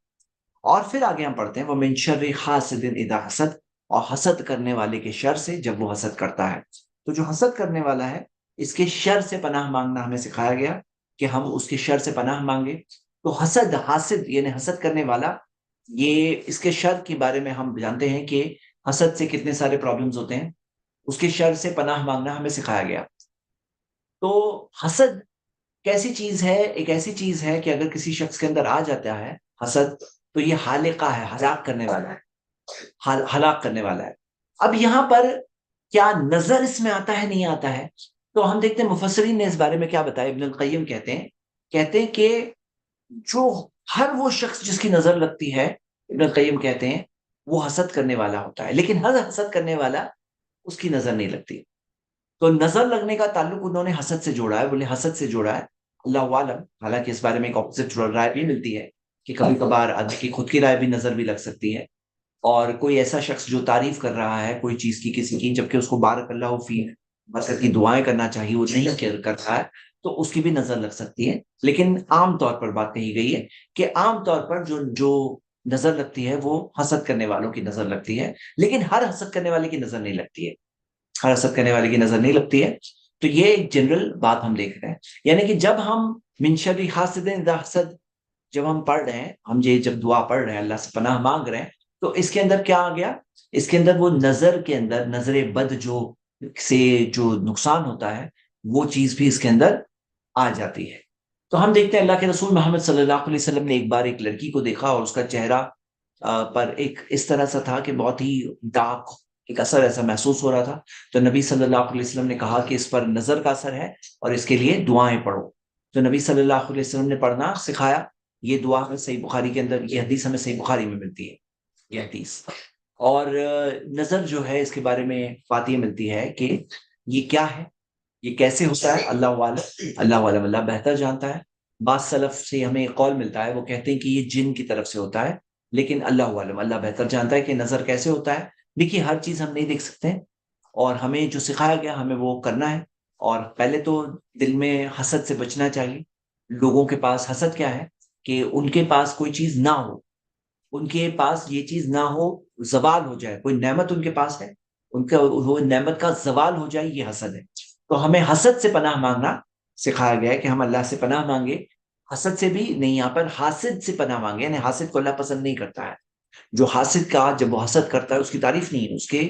اور پھر آگے ہم پڑھتے ہیں وَمِن شَرِّ حَاسِدٍ اِذَا حَسَد، اور حسد کرنے والے کے شر سے جب وہ حسد کرتا ہے. تو جو حسد کرنے والا ہے، اس کے شر سے پناہ مانگنا ہمیں سکھایا گیا کہ ہم اس کے شر سے پناہ مانگے. تو حسد، حاسد یعنی حسد کرنے والا، یہ اس کے شر کے بارے میں ہم جانتے ہیں کہ حسد سے کتنے سارے پرابلمز ہوتے ہیں. اس کے شر سے پناہ مانگنا ہمیں سکھایا گیا. تو حسد کیسی چیز ہے؟ ایک ایسی چیز ہے کہ اگر کسی شخص کے اندر آ جاتا ہے حسد، تو یہ حالقہ ہے، ہلاک کرنے والا ہے، ہلاک کرنے والا ہے. اب یہاں پر کیا نظر اس میں آتا ہے؟ نہیں آتا ہے. تو ہم دیکھتے ہیں مفسرین نے اس بارے میں کیا بتایا. ابن القیم کہتے ہیں کہ جو ہر وہ شخص جس کی نظر لگتی ہے، ابن القیم کہتے ہیں وہ حسد کرنے والا ہوتا ہے، لیکن ہر حسد کرنے والا اس کی نظر نہیں لگتی. تو نظر لگنے کا تعلق انہوں نے حسد سے جوڑا ہے، بولے حسد سے جوڑا ہے. اللہ عالم. حالانکہ اس بارے میں ایک اپوزٹ رائے بھی ملتی ہے کہ کبھی کبھار آدمی کی خود کی رائے بھی نظر بھی لگ سکتی ہے. اور کوئی ایسا شخص جو تعریف کر رہا ہے کوئی چیز کی کسی کی، جبکہ اس کو بارک اللہ فی برکت کی دعائیں کرنا چاہیے، وہ نہیں کر رہا ہے، تو اس کی بھی نظر لگ سکتی ہے. لیکن عام طور پر بات کہی گئی ہے کہ عام طور پر جو نظر لگتی ہے وہ حسد کرنے والوں کی نظر لگتی ہے، لیکن ہر حسد کرنے والے کی نظر نہیں لگتی ہے. ہر حسد کرنے والے کی نظر نہیں لگتی ہے. تو یہ ایک جنرل بات ہم دیکھ رہے ہیں. یعنی کہ جب ہم من شر حاسد اذا حسد جب ہم پڑھ رہے ہیں، ہم یہ جب دعا پڑھ رہے ہیں، اللہ سے پناہ مانگ رہے ہیں، تو اس کے اندر کیا آ گیا؟ اس کے اندر وہ نظر کے اندر نظر بد جو نقصان ہوتا ہے، وہ چیز بھی اس کے اندر آ جاتی ہے. تو ہم دیکھتے ہیں اللہ کے رسول محمد صلی اللہ علیہ وسلم نے ایک بار ایک لڑکی کو دیکھا، اور اس کا چہرہ پر ایک اس طرح سا تھا کہ بہت ہی ڈارک، ایک اثر ایسا محسوس ہو رہا تھا. تو نبی صلی اللہ علیہ وسلم نے کہا کہ اس پر نظر کا اثر ہے اور اس کے لیے دعائیں پڑھو. تو نبی صلی اللہ علیہ وسلم نے پڑھنا سکھایا. یہ دعا ہمیں صحیح بخاری کے اندر، یہ حدیث ہمیں صحیح بخاری میں ملتی ہے، یہ حدیث. اور نظر جو ہے اس کے بارے میں بات یہ ملتی ہے کہ یہ کیا ہے، یہ کیسے ہوتا ہے، اللہ عالم، اللہ عالم، اللہ بہتر جانتا ہے. بعض سلف سے ہمیں ایک قول ملتا ہے، وہ کہتے ہیں کہ یہ جن کی طرف سے ہوتا ہے، لیکن اللہ عالم، اللہ بہتر جانتا ہے کہ نظر کیسے ہوتا ہے. دیکھیے ہر چیز ہم نہیں دیکھ سکتے، اور ہمیں جو سکھایا گیا ہمیں وہ کرنا ہے. اور پہلے تو دل میں حسد سے بچنا چاہیے. لوگوں کے پاس حسد کیا ہے کہ ان کے پاس کوئی چیز نہ ہو، ان کے پاس یہ چیز نہ ہو، زوال ہو جائے. کوئی نعمت ان کے پاس ہے، ان کا وہ نعمت کا زوال ہو جائے، یہ حسد ہے. تو ہمیں حسد سے پناہ مانگنا سکھایا گیا ہے کہ ہم اللہ سے پناہ مانگے. حسد سے بھی نہیں، یہاں پر حاسد سے پناہ مانگے. یعنی حاسد کو اللہ پسند نہیں کرتا ہے. جو حاسد کا جب وہ حسد کرتا ہے، اس کی تعریف نہیں ہے،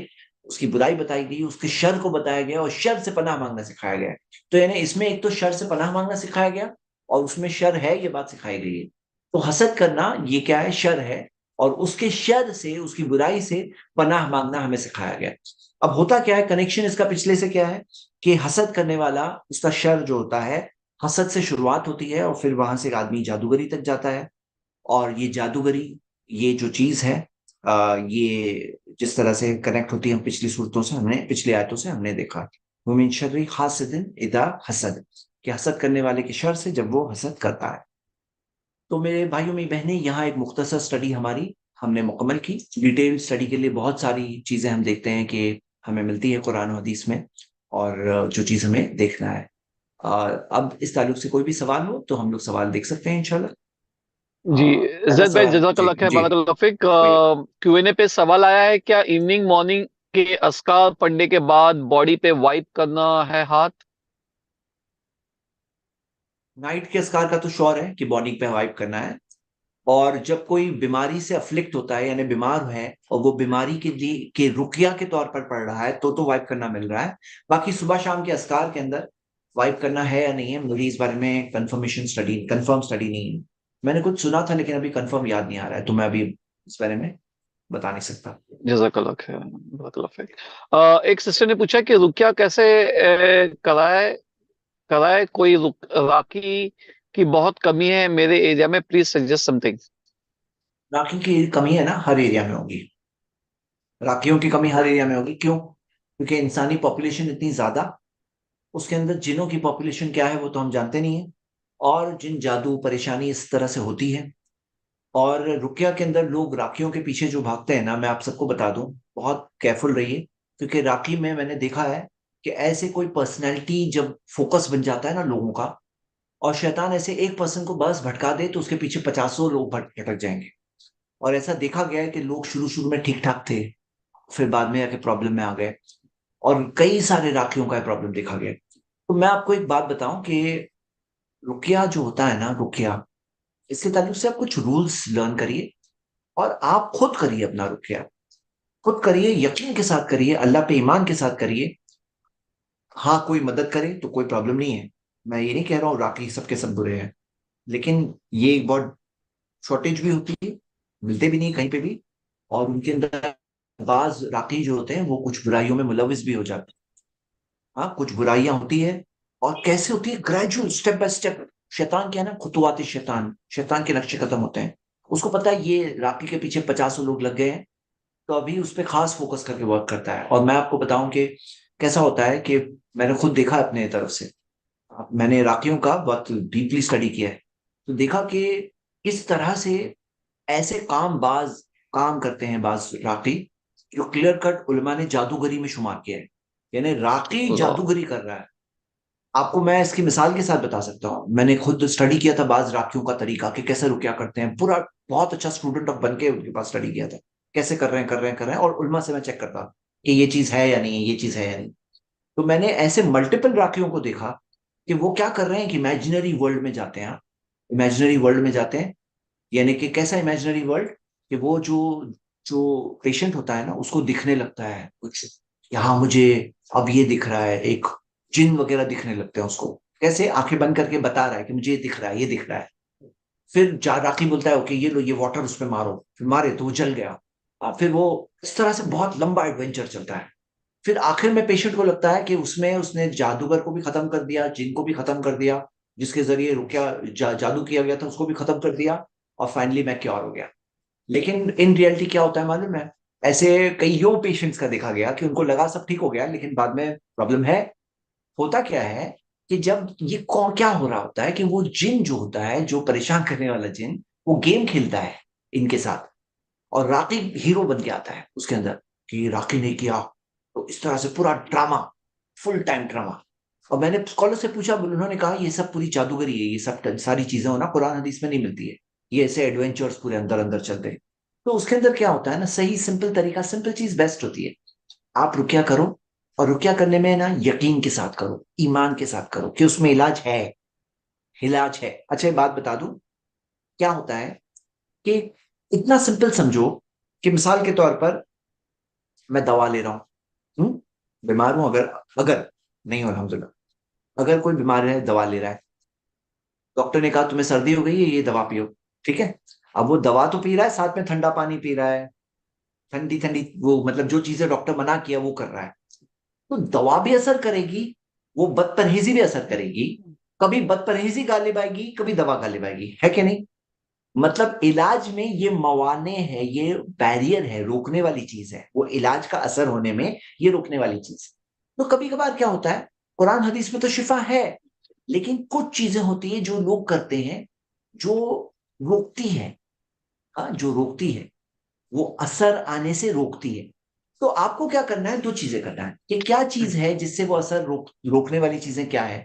اس کی برائی بتائی گئی، اس کے شر کو بتایا گیا، اور شر سے پناہ مانگنا سکھایا گیا ہے. تو یعنی اس میں ایک تو شر سے پناہ مانگنا سکھایا گیا، اور اس میں شر ہے، یہ بات سکھائی گئی ہے. تو حسد کرنا یہ کیا ہے؟ شر ہے. اور اس کے شر سے، اس کی برائی سے پناہ مانگنا ہمیں سکھایا گیا. اب ہوتا کیا ہے، کنیکشن اس کا پچھلے سے کیا ہے کہ حسد کرنے والا، اس کا شر جو ہوتا ہے، حسد سے شروعات ہوتی ہے، اور پھر وہاں سے ایک آدمی جادوگری تک جاتا ہے. اور یہ جادوگری، یہ جو چیز ہے، یہ جس طرح سے کنیکٹ ہوتی ہے ہم پچھلی صورتوں سے، ہم نے پچھلی آیتوں سے ہم نے دیکھا وَمِن شَرِّ حَاسِدٍ اِذَا حَسَدَ، کہ حسد کرنے والے کے شر سے جب وہ حسد کرتا ہے. تو میرے بھائیوں میں بہنیں، یہاں ایک مختصر سٹڈی ہماری ہم نے مکمل کی. ڈیٹیل سٹڈی کے لیے بہت ساری چیزیں ہم دیکھتے ہیں کہ ہمیں ملتی ہے قرآن و حدیث میں، اور جو چیز ہمیں دیکھنا ہے. اب اس تعلق سے کوئی بھی سوال ہو تو ہم لوگ سوال دیکھ سکتے ہیں انشاءاللہ. جی پہلا زید بھائی، سوال. جزاک جی اللہ خیر، جی بارک اللہ فیک. کوئی. کیو این اے پہ سوال آیا ہے، کیا ایوننگ مارننگ کے اذکار پڑھنے کے بعد باڈی پہ وائپ کرنا ہے ہاتھ؟ نائٹ کے اذکار کا تو شور ہے کہ باڈی پہ وائپ کرنا ہے. اور جب کوئی بیماری سے افلکٹ ہوتا ہے یعنی بیمار ہے اور وہ بیماری کے رقیہ کے طور پر پڑ رہا ہے تو وائپ کرنا مل رہا ہے. باقی صبح شام کے اذکار کے اندر وائپ کرنا ہے یا نہیں ہے، مجھے اس بارے میں کنفرم اسٹڈی نہیں ہے. میں نے کچھ سنا تھا لیکن ابھی کنفرم یاد نہیں آ رہا ہے، تو میں ابھی اس بارے میں بتا نہیں سکتا. جزاک اللہ خیر، بارک اللہ فیک. ایک سسٹر نے پوچھا کہ رقیہ کیسے کرائے کرائے، کوئی راقی کی بہت کمی ہے میرے ایریا میں، please suggest some thing. Rakhi کی کمی ہے نا، ہر ایریا میں ہوگی. راکھیوں کی کمی ہر ایریا میں ہوگی. کیوں؟ کیونکہ انسانی پاپولیشن اتنی زیادہ، اس کے اندر جنوں کی پاپولیشن کیا ہے وہ تو ہم جانتے نہیں ہیں، اور جن جادو پریشانی اس طرح سے ہوتی ہے. اور رقیہ کے اندر لوگ راکھیوں کے پیچھے جو بھاگتے ہیں نا، میں آپ سب کو بتا دوں بہت کیئرفل رہیے. کیونکہ راکھی میں نے دیکھا ہے کہ ایسے کوئی پرسنالٹی جب فوکس بن جاتا ہے نا لوگوں کا، اور شیطان ایسے ایک پرسن کو بس بھٹکا دے تو اس کے پیچھے 50 لوگ بھٹک جائیں گے. اور ایسا دیکھا گیا ہے کہ لوگ شروع میں ٹھیک ٹھاک تھے، پھر بعد میں آ کے پرابلم میں آ گئے، اور کئی سارے راکھیوں کا پرابلم دیکھا گیا. تو میں آپ کو ایک بات بتاؤں کہ رقیہ جو ہوتا ہے نا، رقیہ، اس کے تعلق سے آپ کچھ رولز لرن کریے، اور آپ خود کریے اپنا رقیہ. خود کریے، یقین کے ساتھ کریے، اللہ پہ ایمان کے ساتھ کریے. ہاں کوئی مدد کرے تو کوئی پرابلم نہیں ہے، میں یہ نہیں کہہ رہا ہوں راکھی سب کے سب برے ہیں، لیکن یہ ایک بہت شارٹیج بھی ہوتی ہے، ملتے بھی نہیں کہیں پہ بھی. اور ان کے اندر بعض راکھی جو ہوتے ہیں وہ کچھ برائیوں میں ملوث بھی ہو جاتے ہیں. ہاں کچھ برائیاں ہوتی ہے، اور کیسے ہوتی ہے؟ Gradual, step by step. شیطان کیا ہے نا، خطوات شیطان، شیطان کے نقشے ختم ہوتے ہیں. اس کو پتا ہے یہ راکھی کے پیچھے 50 لوگ لگ گئے ہیں، تو ابھی اس پہ خاص فوکس کر کے ورک کرتا ہے. اور میں آپ کو بتاؤں کہ کیسا ہوتا ہے، کہ میں نے خود دیکھا اپنے طرف سے، میں نے راکھیوں کا بہت ڈیپلی اسٹڈی کیا ہے، تو دیکھا کہ کس طرح سے ایسے کام کرتے ہیں بعض راکھی، جو کلیئر کٹ علماء نے جادوگری میں شمار کیا ہے. یعنی راکھی اللہ. جادوگری کر رہا ہے. آپ کو میں اس کی مثال کے ساتھ بتا سکتا ہوں، میں نے خود اسٹڈی کیا تھا بعض راکھیوں کا طریقہ کہ کیسے رقیہ کرتے ہیں. پورا بہت اچھا اسٹوڈنٹ بن کے ان کے پاس اسٹڈی کیا تھا، کیسے کر رہے ہیں کر رہے ہیں کر رہے ہیں، اور علماء سے میں چیک کرتا کہ یہ چیز ہے یا نہیں ہے، یہ چیز ہے یا نہیں. تو میں نے ایسے ملٹیپل راکھیوں کو دیکھا کہ وہ کیا کر رہے ہیں کہ امیجنری ورلڈ میں جاتے ہیں. امیجنری ورلڈ میں جاتے ہیں، یعنی کہ کیسا امیجنری ورلڈ، کہ وہ جو جو پیشنٹ ہوتا ہے نا اس کو دکھنے لگتا ہے کچھ، یہاں مجھے اب یہ دکھ رہا ہے، ایک جن وغیرہ دکھنے لگتے ہیں اس کو، کیسے آنکھیں بند کر کے بتا رہا ہے کہ مجھے یہ دکھ رہا ہے یہ دکھ رہا ہے. پھر راکھی بولتا ہے اوکے یہ لو، یہ واٹر اس پہ مارو، پھر مارے تو وہ جل گیا. پھر وہ اس طرح سے بہت لمبا ایڈونچر چلتا ہے. پھر آخر میں پیشنٹ کو لگتا ہے کہ اس نے جادوگر کو بھی ختم کر دیا، جن کو بھی ختم کر دیا، جس کے ذریعے جادو کیا گیا تھا اس کو بھی ختم کر دیا، اور فائنلی میں کیور ہو گیا. لیکن ان ریئلٹی کیا ہوتا ہے معلوم ہے؟ ایسے کئیوں پیشنٹس کا دیکھا گیا کہ ان کو لگا سب ٹھیک ہو گیا، لیکن بعد میں پرابلم ہے. ہوتا کیا ہے کہ جب یہ کیا ہو رہا ہوتا ہے کہ وہ جن جو ہوتا ہے، جو پریشان کرنے والا جن، وہ گیم کھیلتا ہے ان کے ساتھ، اور راقی ہیرو بن کے آتا ہے اس کے اندر کہ راقی نے کیا. تو اس طرح سے پورا ڈراما، فل ٹائم ڈراما. اور میں نے اسکالر سے پوچھا، انہوں نے کہا یہ سب پوری جادوگری ہے، یہ سب ساری چیزیں ہونا قرآن حدیث میں نہیں ملتی ہے، یہ ایسے ایڈونچرز پورے اندر اندر چلتے ہیں. تو اس کے اندر کیا ہوتا ہے نا، صحیح سمپل طریقہ، سمپل چیز بیسٹ ہوتی ہے. آپ رکیا کرو، اور رکیا کرنے میں نا یقین کے ساتھ کرو، ایمان کے ساتھ کرو کہ اس میں علاج ہے، علاج ہے. اچھا ایک بات بتا دوں، کیا ہوتا ہے کہ اتنا سمپل سمجھو کہ مثال کے طور پر میں دوا لے رہا ہوں، بیمار ہوں، اگر نہیں ہو الحمد للہ، اگر کوئی بیمار ہے دوا لے رہا ہے، ڈاکٹر نے کہا تمہیں سردی ہو گئی ہے یہ دوا پیو، ٹھیک ہے. اب وہ دوا تو پی رہا ہے، ساتھ میں ٹھنڈا پانی پی رہا ہے، ٹھنڈی ٹھنڈی وہ مطلب جو چیزیں ڈاکٹر منع کیا وہ کر رہا ہے. تو دوا بھی اثر کرے گی، وہ بد پرہیزی بھی اثر کرے گی. کبھی بد پرہیزی غالب آئے گی، کبھی دوا غالب آئے گی، ہے کہ نہیں؟ مطلب علاج میں یہ موانع ہے، یہ بیریئر ہے، روکنے والی چیز ہے، وہ علاج کا اثر ہونے میں یہ روکنے والی چیز ہے. تو کبھی کبھار کیا ہوتا ہے، قرآن حدیث میں تو شفا ہے، لیکن کچھ چیزیں ہوتی ہیں جو لوگ کرتے ہیں، جو روکتی ہے. ہاں جو روکتی ہے، وہ اثر آنے سے روکتی ہے. تو آپ کو کیا کرنا ہے؟ دو چیزیں کرنا ہے کہ کیا چیز ہے جس سے وہ اثر روکنے والی چیزیں کیا ہے.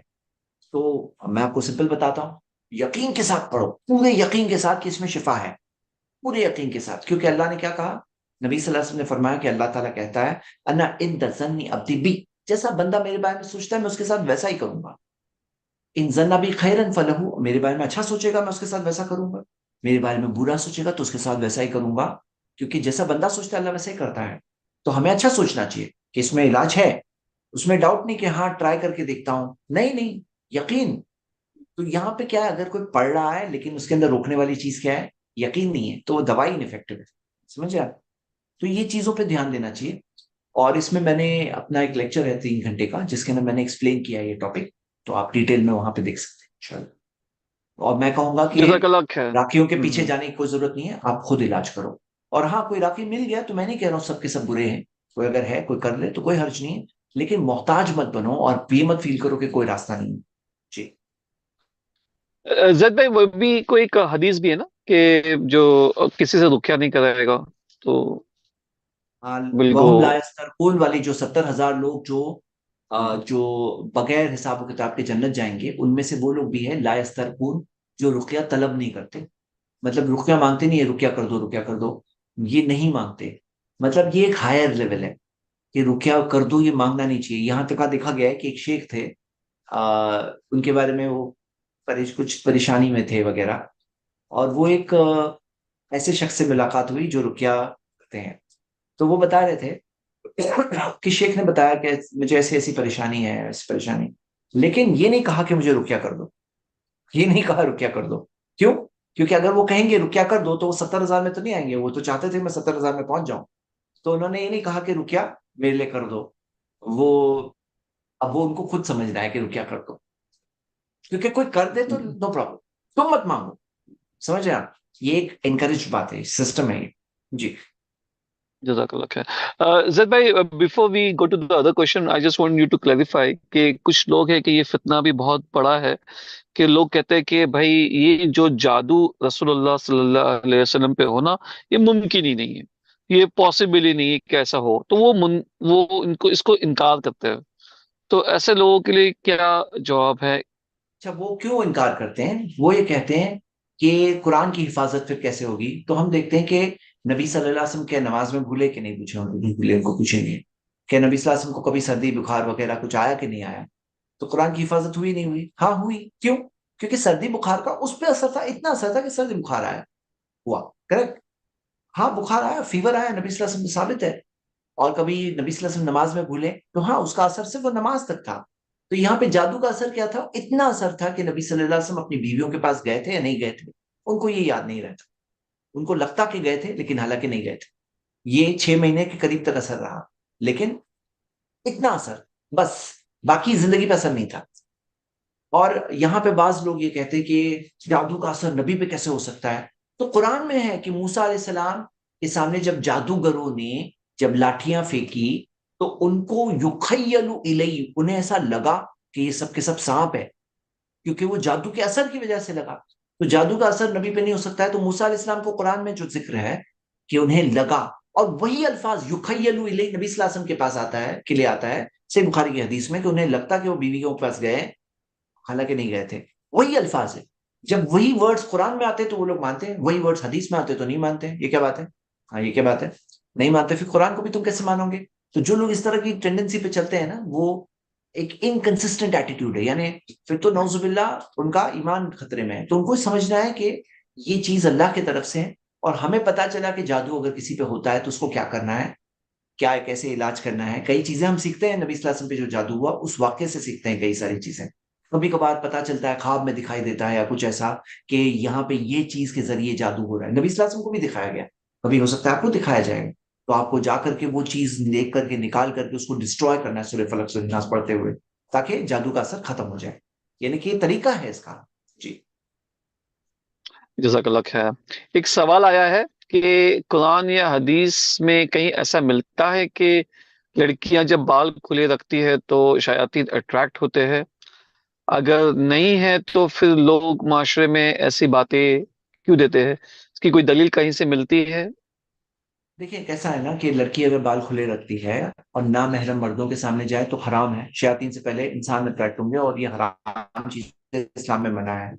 تو میں آپ کو سمپل بتاتا ہوں. یقین کے ساتھ پڑھو، پورے یقین کے ساتھ کہ اس میں شفا ہے، پورے یقین کے ساتھ. کیونکہ اللہ نے کیا کہا؟ نبی صلی اللہ علیہ وسلم نے فرمایا کہ اللہ تعالیٰ کہتا ہے انا ان ظنی عبدی بی، جیسا بندہ میرے بارے میں سوچتا ہے میں اس کے ساتھ ویسا ہی کروں گا. ان ظن بی خیرن فلہو، میرے بارے میں اچھا سوچے گا میں اس کے ساتھ ویسا کروں گا، میرے بارے میں برا سوچے گا تو اس کے ساتھ ویسا ہی کروں گا. کیونکہ جیسا بندہ سوچتا ہے اللہ ویسا ہی کرتا ہے. تو ہمیں اچھا سوچنا چاہیے کہ اس میں علاج ہے، اس میں ڈاؤٹ نہیں کہ ہاں ٹرائی کر کے دیکھتا ہوں، نہیں نہیں، یقین. تو یہاں پہ کیا ہے، اگر کوئی پڑھ رہا ہے لیکن اس کے اندر روکنے والی چیز کیا ہے؟ یقین نہیں ہے، تو وہ دوائی انفیکٹو ہے. سمجھے آپ؟ تو یہ چیزوں پہ دھیان دینا چاہیے. اور اس میں نے اپنا ایک لیکچر ہے 3 گھنٹے کا جس کے اندر میں نے ایکسپلین کیا ہے یہ ٹاپک، تو آپ ڈیٹیل میں وہاں پہ دیکھ سکتے ہیں انشاءاللہ. اور میں کہوں گا کہ جزاک اللہ خیر. راکیوں کے پیچھے جانے کی کوئی ضرورت نہیں ہے، آپ خود علاج کرو. اور ہاں کوئی راکی مل گیا تو میں نہیں کہہ رہا ہوں سب کے سب برے ہیں، کوئی اگر ہے کوئی کر لے تو کوئی حرج نہیں ہے، لیکن محتاج مت بنو اور یہ مت فیل کرو کہ کوئی راستہ نہیں ہے. جی زید بھائی وہ بھی کوئی ایک حدیث بھی ہے نا کہ جو کسی سے رکیا نہیں کرائے گا تو وہم لا بالکل. یسترقون والی جو 70,000 لوگ جو بغیر حساب و کتاب کے جنت جائیں گے، ان میں سے وہ لوگ بھی ہیں لا یسترقون، جو رقیہ طلب نہیں کرتے. مطلب رقیہ مانگتے نہیں ہے، رقیہ کر دو رقیہ کر دو، یہ نہیں مانگتے. مطلب یہ ایک ہائر لیول ہے کہ رقیہ کر دو، یہ مانگنا نہیں چاہیے. یہاں تک دیکھا گیا ہے کہ ایک شیخ تھے، ان کے بارے میں وہ کچھ پریشانی میں تھے وغیرہ، اور وہ ایک ایسے شخص سے ملاقات ہوئی جو رقیہ کرتے ہیں. تو وہ بتا رہے تھے کہ شیخ نے بتایا کہ مجھے ایسی ایسی پریشانی ہے، ایسی پریشانی، لیکن یہ نہیں کہا کہ مجھے رقیہ کر دو. یہ نہیں کہا رقیہ کر دو. کیوں؟ کیونکہ اگر وہ کہیں گے رقیہ کر دو تو وہ 70,000 میں تو نہیں آئیں گے، وہ تو چاہتے تھے میں 70,000 میں پہنچ جاؤں. تو انہوں نے یہ نہیں کہا کہ رقیہ میرے لیے کر دو. وہ اب وہ ان کو خود سمجھنا ہے کہ رقیہ کر دو، کیونکہ کوئی کر دے تو نو پرابلم، تم مت مانگو. سمجھ رہے آپ؟ یہ ایک انکریج بات ہے، سسٹم ہے یہ. جی جزاک اللہ خیر. زید بھائی before we go to the other question, I just want you to clarify کہ کچھ لوگ ہیں کہ یہ فتنہ بھی بہت بڑا ہے کہ لوگ کہتے ہیں کہ بھائی یہ جو جادو رسول اللہ صلی اللہ علیہ وسلم پہ ہونا یہ ممکن ہی نہیں ہے، یہ پاسبل ہی نہیں ہے کہ ایسا ہو، تو وہ اس کو انکار کرتے ہیں. تو ایسے لوگوں کے لیے کیا جواب ہے؟ اچھا، وہ کیوں انکار کرتے ہیں؟ وہ یہ کہتے ہیں کہ قرآن کی حفاظت پھر کیسے ہوگی؟ تو ہم دیکھتے ہیں کہ نبی صلی اللہ علیہ وسلم کے نماز میں بھولے کہ نہیں پوچھے ہوں گے، نہیں بھولے، ان کو پوچھیں گے کہ نبی صلی اللہ علیہ وسلم کو کبھی سردی بخار وغیرہ کچھ آیا کہ نہیں آیا؟ تو قرآن کی حفاظت ہوئی نہیں ہوئی؟ ہاں ہوئی. کیوں؟ کیونکہ سردی بخار کا اس پہ اثر تھا، اتنا اثر تھا کہ سردی بخار آیا، ہوا. کریکٹ؟ ہاں بخار آیا، فیور آیا، نبی صلی اللہ علیہ وسلم ثابت ہے. اور کبھی نبی صلی اللہ علیہ وسلم نماز میں بھولے تو ہاں اس کا اثر صرف وہ نماز تک تھا. تو یہاں پہ جادو کا اثر کیا تھا؟ اتنا اثر تھا کہ نبی صلی اللہ علیہ وسلم اپنی بیویوں کے پاس گئے تھے یا نہیں گئے تھے ان کو یہ یاد نہیں رہتا. ان کو لگتا کہ گئے تھے لیکن حالانکہ نہیں گئے تھے. یہ 6 مہینے کے قریب تک اثر رہا، لیکن اتنا اثر، بس باقی زندگی پہ اثر نہیں تھا. اور یہاں پہ بعض لوگ یہ کہتے ہیں کہ جادو کا اثر نبی پہ کیسے ہو سکتا ہے؟ تو قرآن میں ہے کہ موسیٰ علیہ السلام کے سامنے جب جادوگروں نے جب لاٹھیاں پھینکی تو ان کو یخیل الیہ، انہیں ایسا لگا کہ یہ سب کے سب سانپ ہے، کیونکہ وہ جادو کے اثر کی وجہ سے لگا. تو جادو کا اثر نبی پہ نہیں ہو سکتا ہے. تو موسیٰ علیہ السلام کو قرآن میں جو ذکر ہے کہ انہیں لگا، اور وہی الفاظ یخیل الیہ نبی صلی اللہ علیہ وسلم کے پاس آتا ہے، کے لیے آتا ہے صحیح بخاری کی حدیث میں، کہ انہیں لگتا کہ وہ بیویوں کے پاس گئے حالانکہ نہیں گئے تھے. وہی الفاظ ہے. جب وہی ورڈز قرآن میں آتے تو وہ لوگ مانتے ہیں، وہی ورڈز حدیث میں آتے تو نہیں مانتے. یہ کیا بات ہے؟ ہاں یہ کیا بات ہے؟ نہیں مانتے، پھر قرآن کو بھی تم کیسے مانو گے؟ تو جو لوگ اس طرح کی ٹینڈنسی پہ چلتے ہیں نا، وہ ایک انکنسسٹنٹ ایٹیٹیوڈ ہے، یعنی پھر تو نعوذ باللہ ان کا ایمان خطرے میں ہے. تو ان کو سمجھنا ہے کہ یہ چیز اللہ کی طرف سے ہے. اور ہمیں پتا چلا کہ جادو اگر کسی پہ ہوتا ہے تو اس کو کیا کرنا ہے، کیا ہے، کیسے علاج کرنا ہے. کئی چیزیں ہم سیکھتے ہیں نبی صلی اللہ علیہ وسلم پہ جو جادو ہوا اس واقعے سے سیکھتے ہیں کئی ساری چیزیں. کبھی کبھار پتا چلتا ہے خواب میں دکھائی دیتا ہے یا کچھ ایسا کہ یہاں پہ یہ چیز کے ذریعے جادو ہو رہا ہے. نبی صلی اللہ علیہ وسلم کو بھی دکھایا گیا، کبھی ہو سکتا ہے آپ کو دکھایا جائے گا. تو آپ کو جا کر کے وہ چیز دیکھ کر کے نکال کر کے اس کو ڈسٹروائے کرنا ہے سورہ فلق سورہ ناس پڑھتے ہوئے، تاکہ جادو کا اثر ختم ہو جائے. یعنی کہ یہ طریقہ ہے اس کا. جی جزاک اللہ خیر. ایک سوال آیا ہے کہ قرآن یا حدیث میں کہیں ایسا ملتا ہے کہ لڑکیاں جب بال کھلے رکھتی ہے تو شیاطین اٹریکٹ ہوتے ہیں؟ اگر نہیں ہے تو پھر لوگ معاشرے میں ایسی باتیں کیوں دیتے ہیں؟ اس کی کوئی دلیل کہیں سے ملتی ہے؟ دیکھیے کیسا ہے نا کہ لڑکی اگر بال کھلے رکھتی ہے اور نامحرم مردوں کے سامنے جائے تو حرام ہے، شیاطین سے پہلے انسان اٹریکٹ ہوں گے، اور یہ حرام چیز اسلام میں منع ہے.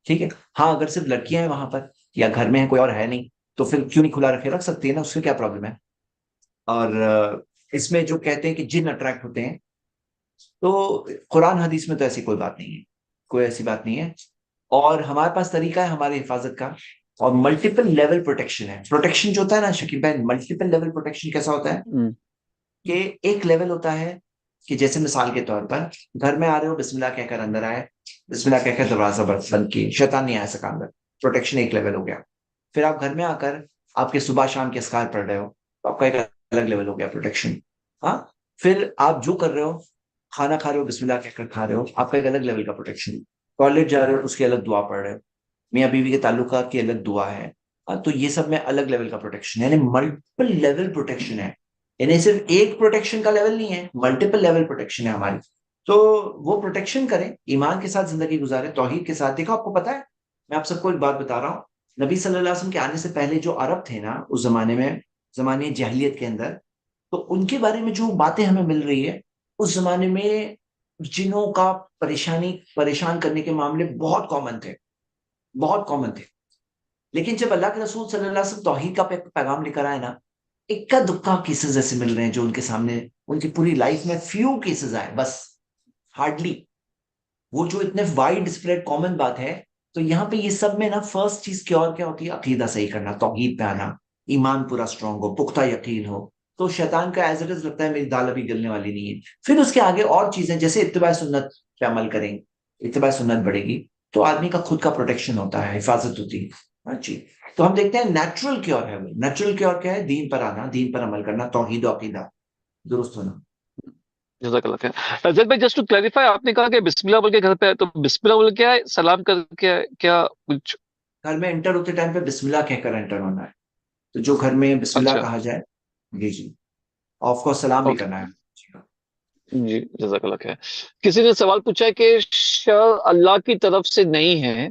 ٹھیک ہے. ہاں اگر صرف لڑکیاں ہیں وہاں پر یا گھر میں ہے کوئی اور ہے نہیں تو پھر کیوں نہیں کھلا رکھے، رکھ سکتی ہے نا، اس سے کیا پرابلم ہے. اور اس میں جو کہتے ہیں کہ جن اٹریکٹ ہوتے ہیں، تو قرآن حدیث میں تو ایسی کوئی بات نہیں ہے، کوئی ایسی بات نہیں ہے. اور ہمارے پاس طریقہ ہے ہماری حفاظت کا، اور ملٹیپل لیول پروٹیکشن ہے. پروٹیکشن جو ہوتا ہے نا شکیب بھائی، ملٹیپل لیول پروٹیکشن کیسا ہوتا ہے ہوں، کہ ایک لیول ہوتا ہے کہ جیسے مثال کے طور پر گھر میں آ رہے ہو، بسم اللہ کہہ کر اندر آئے، بسم اللہ کہہ کر دروازہ بند کی، شیطان نہیں آ سکا اندر، پروٹیکشن ایک لیول ہو گیا. پھر آپ گھر میں آ کر آپ کے صبح شام کے اسکار پڑھ رہے ہو تو آپ کا ایک الگ لیول ہو گیا پروٹیکشن. ہاں. پھر آپ جو کر رہے ہو، کھانا کھا رہے ہو بسم اللہ کہہ کر کھا رہے ہو، آپ کا ایک الگ لیول کا پروٹیکشن. کالج جا رہے ہو اس کی الگ دعا پڑھ رہے ہو، میاں بیوی کے تعلقات کی الگ دعا ہے. تو یہ سب میں الگ لیول کا پروٹیکشن ہے، یعنی ملٹیپل لیول پروٹیکشن ہے. یعنی صرف ایک پروٹیکشن کا لیول نہیں ہے، ملٹیپل لیول پروٹیکشن ہے ہماری. تو وہ پروٹیکشن کریں، ایمان کے ساتھ زندگی گزارے، توحید کے ساتھ. دیکھو آپ کو پتا ہے، میں آپ سب کو ایک بات بتا رہا ہوں، نبی صلی اللہ علیہ وسلم کے آنے سے پہلے جو عرب تھے نا اس زمانے میں، زمانے جاہلیت کے اندر، تو ان کے بارے میں جو باتیں ہمیں مل رہی ہے، اس زمانے میں جنوں کا پریشان کرنے کے معاملے بہت کامن تھے، بہت کامن تھے. لیکن جب اللہ کے رسول صلی اللہ علیہ وسلم توحید کا پیغام لے کر آئے نا، اکا دکا کیسز ایسے مل رہے ہیں جو ان کے سامنے، ان کی پوری لائف میں فیو کیسز آئے بس، ہارڈلی. وہ جو اتنے وائڈ اسپریڈ کامن بات ہے، تو یہاں پہ یہ سب میں نا فرسٹ چیز کیا ہوتی ہے، عقیدہ صحیح کرنا، توحید پہ آنا، ایمان پورا اسٹرانگ ہو، پختہ یقین ہو. تو شیطان کا ایز اٹ از لگتا ہے میری دال ابھی گلنے والی نہیں ہے. پھر اس کے آگے اور چیزیں جیسے اتباع سنت پہ عمل کریں، اتباع سنت بڑھے گی تو آدمی کا خود کا پروٹیکشن ہوتا ہے، حفاظت ہوتی ہے. ہاں جی. تو ہم دیکھتے ہیں نیچرل کیور ہے، وہ نیچرل کیور کیا ہے، دین پر آنا، دین پر عمل کرنا، توحید و عقیدہ درست ہونا. جزاک اللہ خیر. زید بھائی جسٹ ٹو کلیریفائی، آپ نے کہا کہ بسم اللہ بول کے گھر پہ آئے، تو بسم اللہ بول کیا ہے، سلام کر کے کیا کچھ؟ گھر میں انٹر ہوتے ٹائم پہ بسم اللہ کہہ کر انٹر ہونا ہے. تو جو گھر میں بسم اللہ اچھا، کہا جائے، جی جی، آف کو سلام بھی اوکے. کرنا ہے. جی ہاں. جی جزاک اللہ خیر. کسی نے سوال پوچھا ہے کہ شر اللہ کی طرف سے نہیں ہے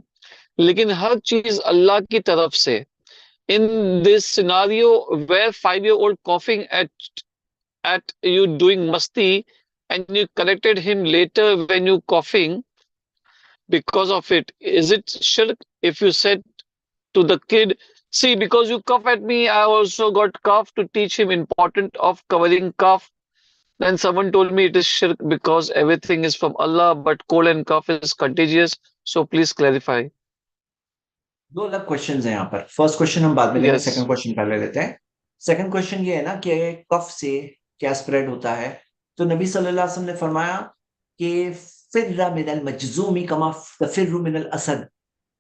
لیکن ہر چیز اللہ کی طرف سے. In this scenario where 5-year-old coughing at you doing masti and you corrected him later when you coughing because of it, is it shirk if you said to the kid, see, because you cough at me, I also got cough to teach him important of covering cough. Then someone told me it is shirk because everything is from Allah, but cold and cough is contagious. So please clarify. دو الگ questions ہیں یہاں پر. First question ہم بعد میں لیں گے، second Yes. Question پہلے لیتے ہیں. سیکنڈ کوشچن یہ ہے نا کہ کف سے کیا اسپریڈ ہوتا ہے. تو نبی صلی اللہ علیہ وسلم نے فرمایا کہ فر من المجزوم کما تفر من الاسد،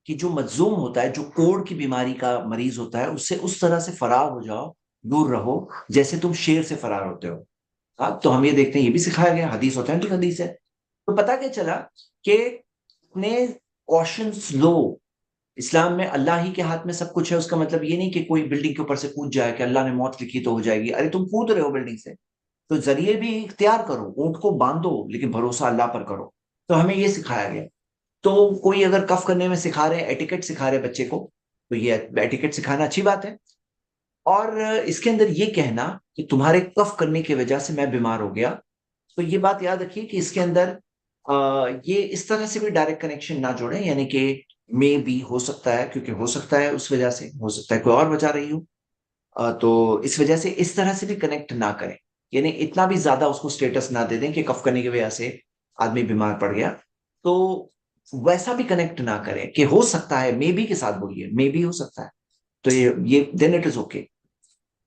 کہ جو مجزوم ہوتا ہے، جو کوڑ کی بیماری کا مریض ہوتا ہے، اس سے اس طرح سے فرار ہو جاؤ، دور رہو جیسے تم شیر سے فرار ہوتے ہو. ہاں. تو ہم یہ دیکھتے ہیں، یہ بھی سکھایا گیا، حدیث اوتھینٹک حدیث ہے. تو پتا کیا چلا کہ اپنے کوشنز لو. اسلام میں اللہ ہی کے ہاتھ میں سب کچھ ہے. اس کا مطلب یہ نہیں کہ کوئی بلڈنگ کے اوپر سے کود جائے کہ اللہ نے موت لکھی تو ہو جائے گی. ارے تم کود رہے ہو بلڈنگ سے، تو ذریعے بھی اختیار کرو، اونٹ کو باندھو لیکن بھروسہ اللہ پر کرو. تو ہمیں یہ سکھایا گیا. تو کوئی اگر کف کرنے میں سکھا رہے، ایٹیکٹ سکھا رہے بچے کو، تو یہ ایٹیکٹ سکھانا اچھی بات ہے. اور اس کے اندر یہ کہنا کہ تمہارے کف کرنے کی وجہ سے میں بیمار ہو گیا، تو یہ بات یاد رکھیے کہ اس کے اندر یہ اس طرح سے بھی ڈائریکٹ کنیکشن نہ جوڑیں، یعنی کہ میں بھی ہو سکتا ہے، کیونکہ ہو سکتا ہے اس وجہ سے، ہو سکتا ہے کوئی اور وجہ رہی ہو، تو اس وجہ سے اس طرح سے بھی کنیکٹ نہ کریں. یعنی اتنا بھی زیادہ اس کو سٹیٹس نہ دے دیں کہ کف کرنے کی وجہ سے آدمی بیمار پڑ گیا. تو ویسا بھی کنیکٹ نہ کریں کہ ہو سکتا ہے، مے بی کے ساتھ بولیے مے بی ہو سکتا ہے، تو یہ دین اٹ از اوکے.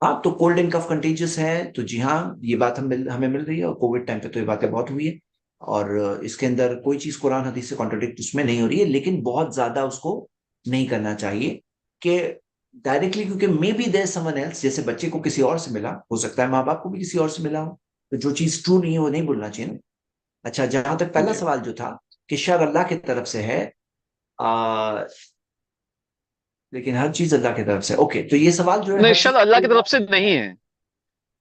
ہاں. تو کولڈ اینڈ کف کنٹیجس ہے، تو جی ہاں یہ بات ہمیں مل رہی ہے، اور کووڈ ٹائم پہ تو یہ باتیں بہت ہوئی ہے. اور اس کے اندر کوئی چیز قرآن حدیث سے کانٹرڈکٹ اس میں نہیں ہو رہی ہے، لیکن بہت زیادہ اس کو نہیں کرنا چاہیے کہ ڈائریکٹلی، کیونکہ مے بی دیر سمن ایلس، جیسے بچے کو کسی اور سے ملا، ہو سکتا ہے ماں باپ کو بھی کسی اور سے ملا ہو، تو جو چیز ٹرو نہیں ہے وہ نہیں بولنا چاہیے نا. اچھا، جہاں تک پہلا جی. سوال جو تھا کہ شر اللہ کی طرف سے ہے، لیکن ہر چیز اللہ کی طرف سے، اوکے. تو یہ سوال جو ہے نہیں، ہر شر اللہ کی طرف سے نہیں ہے.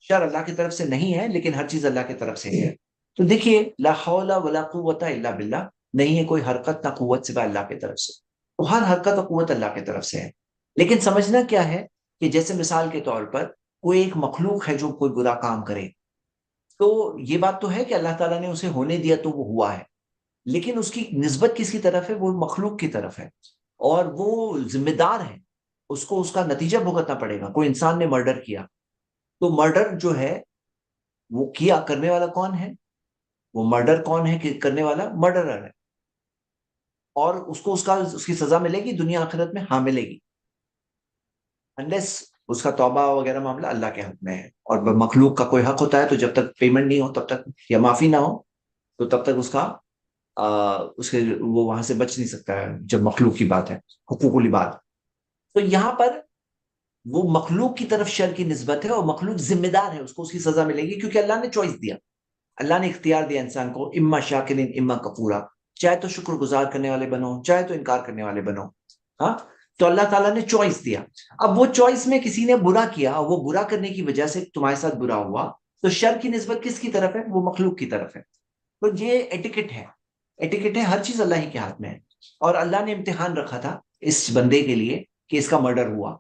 شر اللہ کی طرف سے نہیں ہے لیکن ہر چیز اللہ کی طرف سے ہے. تو دیکھیے، لا حول ولا قوت الا باللہ، نہیں ہے کوئی حرکت نہ قوت سوا اللہ کی طرف سے. تو ہر حرکت اور قوت اللہ کی طرف سے ہے. لیکن سمجھنا کیا ہے کہ جیسے مثال کے طور پر کوئی ایک مخلوق ہے جو کوئی برا کام کرے، تو یہ بات تو ہے کہ اللہ تعالیٰ نے اسے ہونے دیا تو وہ ہوا ہے، لیکن اس کی نسبت کس کی طرف ہے؟ وہ مخلوق کی طرف ہے، اور وہ ذمہ دار ہے، اس کو اس کا نتیجہ بھگتنا پڑے گا۔ کوئی انسان نے مرڈر کیا، تو مرڈر جو ہے وہ کیا، کرنے والا کون ہے؟ وہ مرڈر کون ہے کہ کرنے والا؟ مرڈرر ہے، اور اس کو اس کی سزا ملے گی دنیا آخرت میں، ہاں ملے گی، انلیس اس کا توبہ وغیرہ معاملہ اللہ کے حق میں ہے۔ اور مخلوق کا کوئی حق ہوتا ہے تو جب تک پیمنٹ نہیں ہو تب تک، یا معافی نہ ہو تو تب تک اس کا اس کے وہ وہاں سے بچ نہیں سکتا ہے، جب مخلوق کی بات ہے، حقوق العباد۔ تو یہاں پر وہ مخلوق کی طرف شر کی نسبت ہے، اور مخلوق ذمہ دار ہے، اس کو اس کی سزا ملے گی، کیونکہ اللہ نے چوائس دیا، اللہ نے اختیار دیا انسان کو، اما شاکرین اما کفورا، چاہے تو شکر گزار کرنے والے بنو، چاہے تو انکار کرنے والے بنو۔ ہاں، تو اللہ تعالیٰ نے چوائس دیا۔ اب وہ چوائس میں کسی نے برا کیا، وہ برا کرنے کی وجہ سے تمہارے ساتھ برا ہوا، تو شر کی نسبت کس کی طرف ہے؟ وہ مخلوق کی طرف ہے۔ تو یہ ایٹیکٹ ہے، ایٹیکٹ ہے، ہر چیز اللہ ہی کے ہاتھ میں ہے۔ اور اللہ نے امتحان رکھا تھا اس بندے کے لیے کہ اس کا مرڈر ہوا،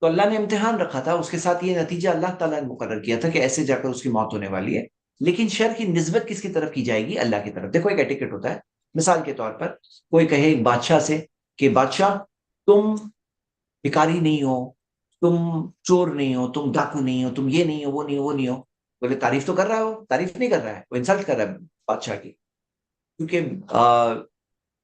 تو اللہ نے امتحان رکھا تھا، اس کے ساتھ یہ نتیجہ اللہ تعالیٰ نے مقرر کیا تھا کہ ایسے جا کر اس کی موت ہونے والی ہے، لیکن شر کی نسبت کس کی طرف کی جائے گی؟ اللہ کی طرف۔ دیکھو ایک ایٹیکٹ ہوتا ہے، مثال کے طور پر کوئی کہے ایک بادشاہ سے کہ بادشاہ تم بھکاری نہیں ہو، تم چور نہیں ہو، تم ڈاکو نہیں ہو، تم یہ نہیں ہو، وہ نہیں ہو، وہ نہیں ہو، بولے تعریف تو کر رہا ہے، وہ تعریف نہیں کر رہا ہے، وہ انسلٹ کر رہا ہے بادشاہ کی، کیونکہ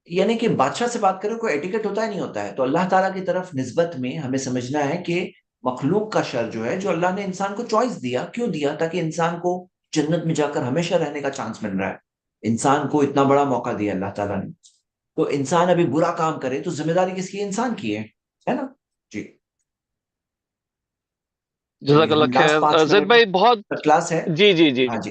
یعنی کہ بادشاہ سے بات کرے کوئی ایٹیکٹ ہوتا ہے نہیں ہوتا ہے۔ تو اللہ تعالیٰ کی طرف نسبت میں ہمیں سمجھنا ہے کہ مخلوق کا شر جو ہے، جو اللہ نے انسان کو چوائس دیا، کیوں دیا؟ تاکہ انسان کو جنت میں جا کر ہمیشہ رہنے کا چانس مل رہا ہے، انسان کو اتنا بڑا موقع دیا اللہ تعالیٰ نے، تو انسان ابھی برا کام کرے تو ذمہ داری کس کی ہے؟ انسان کی ہے نا؟ جی، جزاک چلیے اللہ ہم لاسٹ خیر 5 زید منٹ بھائی، بہت کلاس ہے۔ جی جی جی ہاں جی،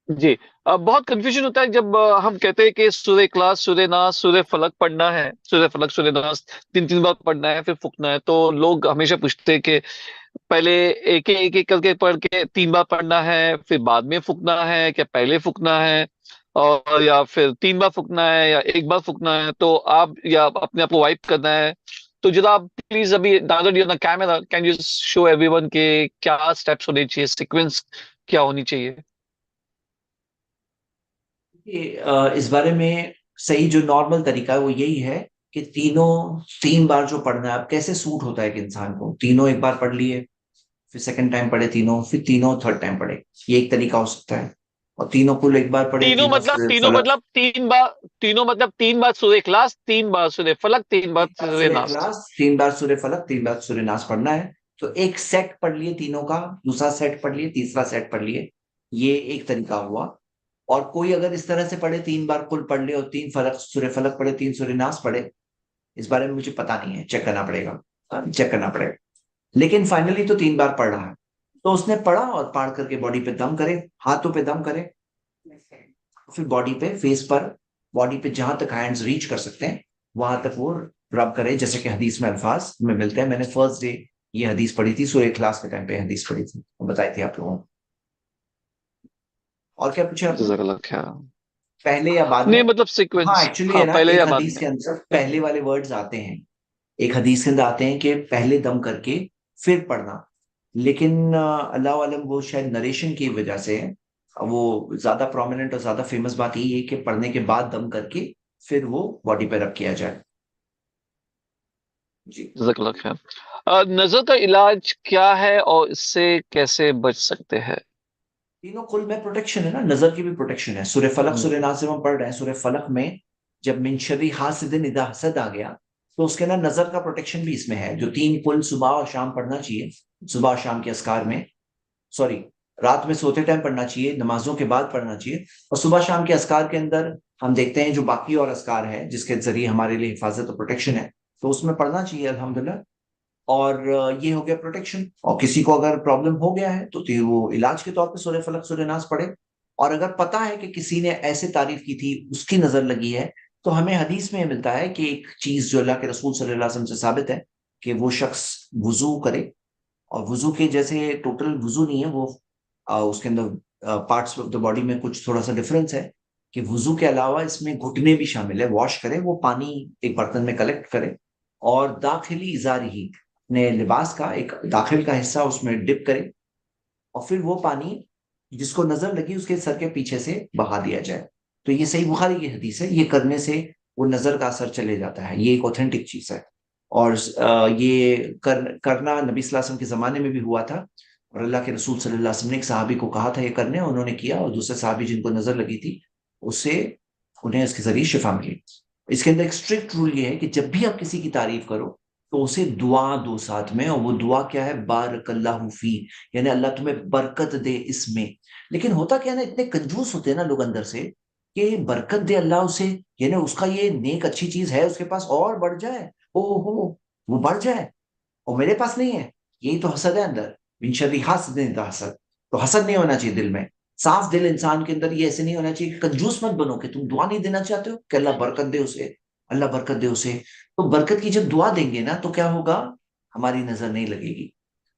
جی بہت کنفیوژن ہوتا ہے جب ہم کہتے ہیں کہ سورہ اخلاص، سورہ ناس، سورہ فلق پڑھنا ہے، سورہ فلق، سورہ ناس تین تین بار پڑھنا ہے، پھر پھونکنا ہے، تو لوگ ہمیشہ پوچھتے ہیں کہ پہلے ایک ایک کر کے پڑھ کے تین بار پڑھنا ہے، پھر بعد میں پھونکنا ہے، کیا پہلے پھونکنا ہے، اور یا پھر تین بار پھونکنا ہے یا ایک بار پھونکنا ہے؟ تو آپ یا اپنے آپ کو وائپ کرنا ہے؟ تو جناب پلیز ابھی down camera can you show every one کہ کیا اسٹیپس ہونے چاہیے، سیکوینس کیا ہونی چاہیے؟ اس بارے میں صحیح جو نارمل طریقہ ہے وہ یہی ہے کہ تینوں تین بار جو پڑھنا ہے، اب کیسے سوٹ ہوتا ہے کہ انسان کو تینوں ایک بار پڑھ لیے، پھر سیکنڈ ٹائم پڑھے تینوں، پھر تینوں تھرڈ ٹائم پڑھے، یہ ایک طریقہ ہو سکتا ہے، اور تینوں کل ایک بار پڑھے، تینوں تینوں مطلب تینوں فلک، مطلب تین بار، تینوں مطلب تین بار سورہ اخلاص، تین بار سورہ فلق، تین بار تین بار سورہ سورہ ناس۔ اخلاص، تین بار سورہ فلک، تین بار سورہ ناس پڑھنا ہے۔ تو ایک سیٹ پڑھ لیے تینوں کا، دوسرا سیٹ پڑھ لیے، تیسرا سیٹ پڑھ لیے، یہ ایک طریقہ ہوا۔ اور کوئی اگر اس طرح سے پڑھے، تین بار کل پڑھ لے اور تین فلک سورہ فلک پڑھے، تین سورہ ناس پڑھے، اس بارے میں مجھے پتا نہیں ہے، چیک کرنا پڑے گا، چیک کرنا پڑے گا، لیکن فائنلی تو تین بار پڑھ رہا ہے۔ تو اس نے پڑھا اور پڑھ کر کے باڈی پہ دم کرے، ہاتھوں پہ دم کرے، پھر باڈی پہ، فیس پر، باڈی پہ جہاں تک ہینڈز ریچ کر سکتے ہیں وہاں تک وہ رب کرے، جیسے کہ حدیث میں الفاظ میں ملتے ہیں۔ میں نے فرسٹ ڈے یہ حدیث پڑھی تھی، سورہ اخلاص کے ٹائم پہ حدیث پڑھی تھی، وہ بتائی تھی آپ لوگوں کو۔ اور کیا پوچھا آپ نے؟ جزاک اللہ خیر۔ پہلے یا بعد نہیں میں؟ مطلب ہاں سیکوینس، ایکچولی ہے ہاں نا، پہلے یا ایک بعد حدیث میں؟ کے اندر پہلے والے ورڈز آتے ہیں، ایک حدیث کے اندر آتے ہیں کہ پہلے دم کر کے پھر پڑھنا، لیکن اللہ عالم وہ شاید نریشن کی وجہ سے وہ زیادہ پرومیننٹ اور زیادہ فیمس بات یہی ہے کہ پڑھنے کے بعد دم کر کے پھر وہ باڈی پہ رب کیا جائے۔ جی، جزاک اللہ خیر۔ نظر کا علاج کیا ہے اور اس سے کیسے بچ سکتے ہیں؟ تینوں کل میں پروٹیکشن ہے نا، نظر کی بھی پروٹیکشن ہے۔ سورہ فلق سورہ ناس جب ہم پڑھ رہے ہیں، سورہ فلق میں جب من شر حاسد اذا حسد آ گیا، تو اس کے اندر نظر کا پروٹیکشن بھی اس میں ہے، جو تین کل صبح اور شام پڑھنا چاہیے، صبح اور شام کے اذکار میں، سوری رات میں سوتے ٹائم پڑھنا چاہیے، نمازوں کے بعد پڑھنا چاہیے، اور صبح شام کے اذکار کے اندر ہم دیکھتے ہیں جو باقی اور اذکار ہے جس کے ذریعے ہمارے لیے حفاظت اور پروٹیکشن ہے، تو اس میں پڑھنا چاہیے الحمدللہ۔ اور یہ ہو گیا پروٹیکشن، اور کسی کو اگر پرابلم ہو گیا ہے تو وہ علاج کے طور پہ سورہ فلق سورہ ناس پڑھے۔ اور اگر پتا ہے کہ کسی نے ایسے تعریف کی تھی، اس کی نظر لگی ہے، تو ہمیں حدیث میں ملتا ہے کہ ایک چیز جو اللہ کے رسول صلی اللہ علیہ وسلم سے ثابت ہے کہ وہ شخص وضو کرے، اور وضو کے جیسے ٹوٹل وضو نہیں ہے وہ، اس کے اندر پارٹس آف دا باڈی میں کچھ تھوڑا سا ڈفرینس ہے، کہ وضو کے علاوہ اس میں گھٹنے بھی شامل ہے، واش کرے، وہ پانی ایک برتن میں کلیکٹ کرے، اور داخلی ازاری ہی اپنے لباس کا ایک داخل کا حصہ اس میں ڈپ کرے اور پھر وہ پانی جس کو نظر لگی اس کے سر کے پیچھے سے بہا دیا جائے. تو یہ صحیح بخاری کی حدیث ہے. یہ کرنے سے وہ نظر کا اثر چلے جاتا ہے. یہ ایک اوتھینٹک چیز ہے. اور یہ کرنا نبی صلی اللہ علیہ وسلم کے زمانے میں بھی ہوا تھا. اور اللہ کے رسول صلی اللہ علیہ وسلم نے ایک صحابی کو کہا تھا یہ کرنے, انہوں نے کیا, اور دوسرے صحابی جن کو نظر لگی تھی اس سے انہیں اس کے ذریعے شفا ملی. اس کے اندر ایک اسٹرکٹ رول یہ ہے کہ جب بھی آپ کسی کی تعریف کرو تو اسے دعا دو ساتھ میں, اور وہ دعا کیا ہے؟ بارک اللہ فی, یعنی اللہ تمہیں برکت دے اس میں. لیکن ہوتا کیا نا, اتنے کنجوس ہوتے ہیں نا لوگ اندر سے کہ برکت دے اللہ اسے, یعنی اس کا یہ نیک اچھی چیز ہے اس کے پاس اور بڑھ جائے, او ہو وہ بڑھ جائے اور میرے پاس نہیں ہے. یہی تو حسد ہے اندر. من شر حاسد اذا حسد. تو حسد نہیں ہونا چاہیے دل میں. صاف دل انسان کے اندر یہ ایسے نہیں ہونا چاہیے کہ کنجوس مت بنو کہ تم دعا نہیں دینا چاہتے ہو کہ اللہ برکت دے اسے, اللہ برکت دے اسے. تو برکت کی جب دعا دیں گے نا تو کیا ہوگا؟ ہماری نظر نہیں لگے گی.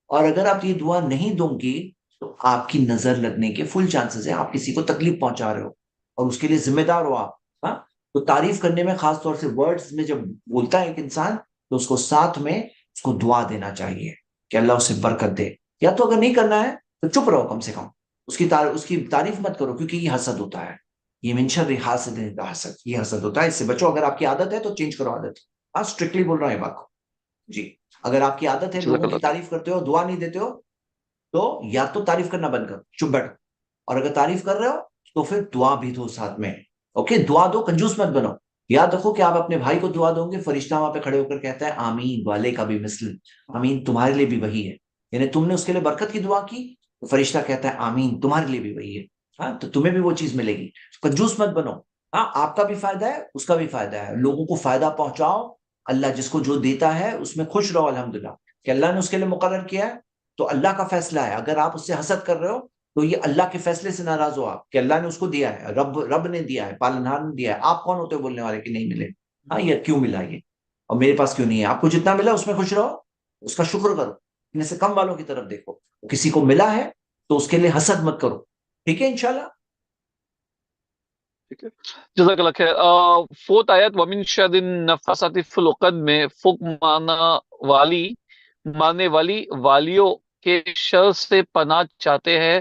اور اگر آپ یہ دعا نہیں دوں گی تو آپ کی نظر لگنے کے فل چانسز ہیں. آپ کسی کو تکلیف پہنچا رہے ہو اور اس کے لیے ذمہ دار ہو آپ. ہاں, تو تعریف کرنے میں خاص طور سے ورڈز میں جب بولتا ہے ایک انسان تو اس کو ساتھ میں اس کو دعا دینا چاہیے کہ اللہ اسے برکت دے. یا تو اگر نہیں کرنا ہے تو چپ رہو, کم سے کم اس کی تعریف مت کرو, کیونکہ یہ حسد ہوتا ہے. یہ من شر حاسد اذا حسد, یہ حسد ہوتا ہے. اس سے بچو. اگر آپ کی عادت ہے تو چینج کرو عادت. ہاں, اسٹرکٹلی بول رہا ہوں یہ بات کو. جی, اگر آپ کی عادت ہے جزاک لوگوں کی اللہ خیر. تعریف کرتے ہو دعا نہیں دیتے ہو تو یا تو تعریف کرنا بند کرو, چپ بیٹھو. اور اگر تعریف کر رہے ہو تو پھر دعا بھی دو ساتھ میں. اوکے, دعا دو, کنجوس مت بنو. یاد رکھو کہ آپ اپنے بھائی کو دعا دو گے, فرشتہ وہاں پہ کھڑے ہو کر کہتا ہے آمین والے کا بھی مثل, آمین تمہارے لیے بھی وہی ہے. یعنی تم نے اس کے لیے برکت کی دعا کی تو فرشتہ کہتا ہے آمین تمہارے لیے بھی وہی ہے. ہاں, تو تمہیں بھی وہ چیز ملے گی. کنجوس مت بنو. ہاں, آپ کا بھی فائدہ ہے, اس کا بھی فائدہ ہے. لوگوں کو فائدہ پہنچاؤ. اللہ جس کو جو دیتا ہے اس میں خوش رہو, الحمدللہ کہ اللہ نے اس کے لیے مقرر کیا ہے. تو اللہ کا فیصلہ ہے. اگر آپ اس سے حسد کر رہے ہو تو یہ اللہ کے فیصلے سے ناراض ہو آپ کہ اللہ نے اس کو دیا ہے, رب نے دیا ہے, پالنہار نے دیا ہے. آپ کون ہوتے ہو بولنے والے کہ نہیں ملے؟ ہاں, یہ کیوں ملا یہ اور میرے پاس کیوں نہیں ہے؟ آپ کو جتنا ملا اس میں خوش رہو, اس کا شکر کرو. ان سے کم والوں کی طرف دیکھو. کسی کو ملا ہے تو اس کے لیے حسد مت کرو. ٹھیک ہے انشاءاللہ. ٹھیک ہے, جزاک اللہ خیر. فورتھ آیت ومن شر النفاثات فی العقد میں فک مارنے والی والیوں کے شر سے پناہ چاہتے ہیں.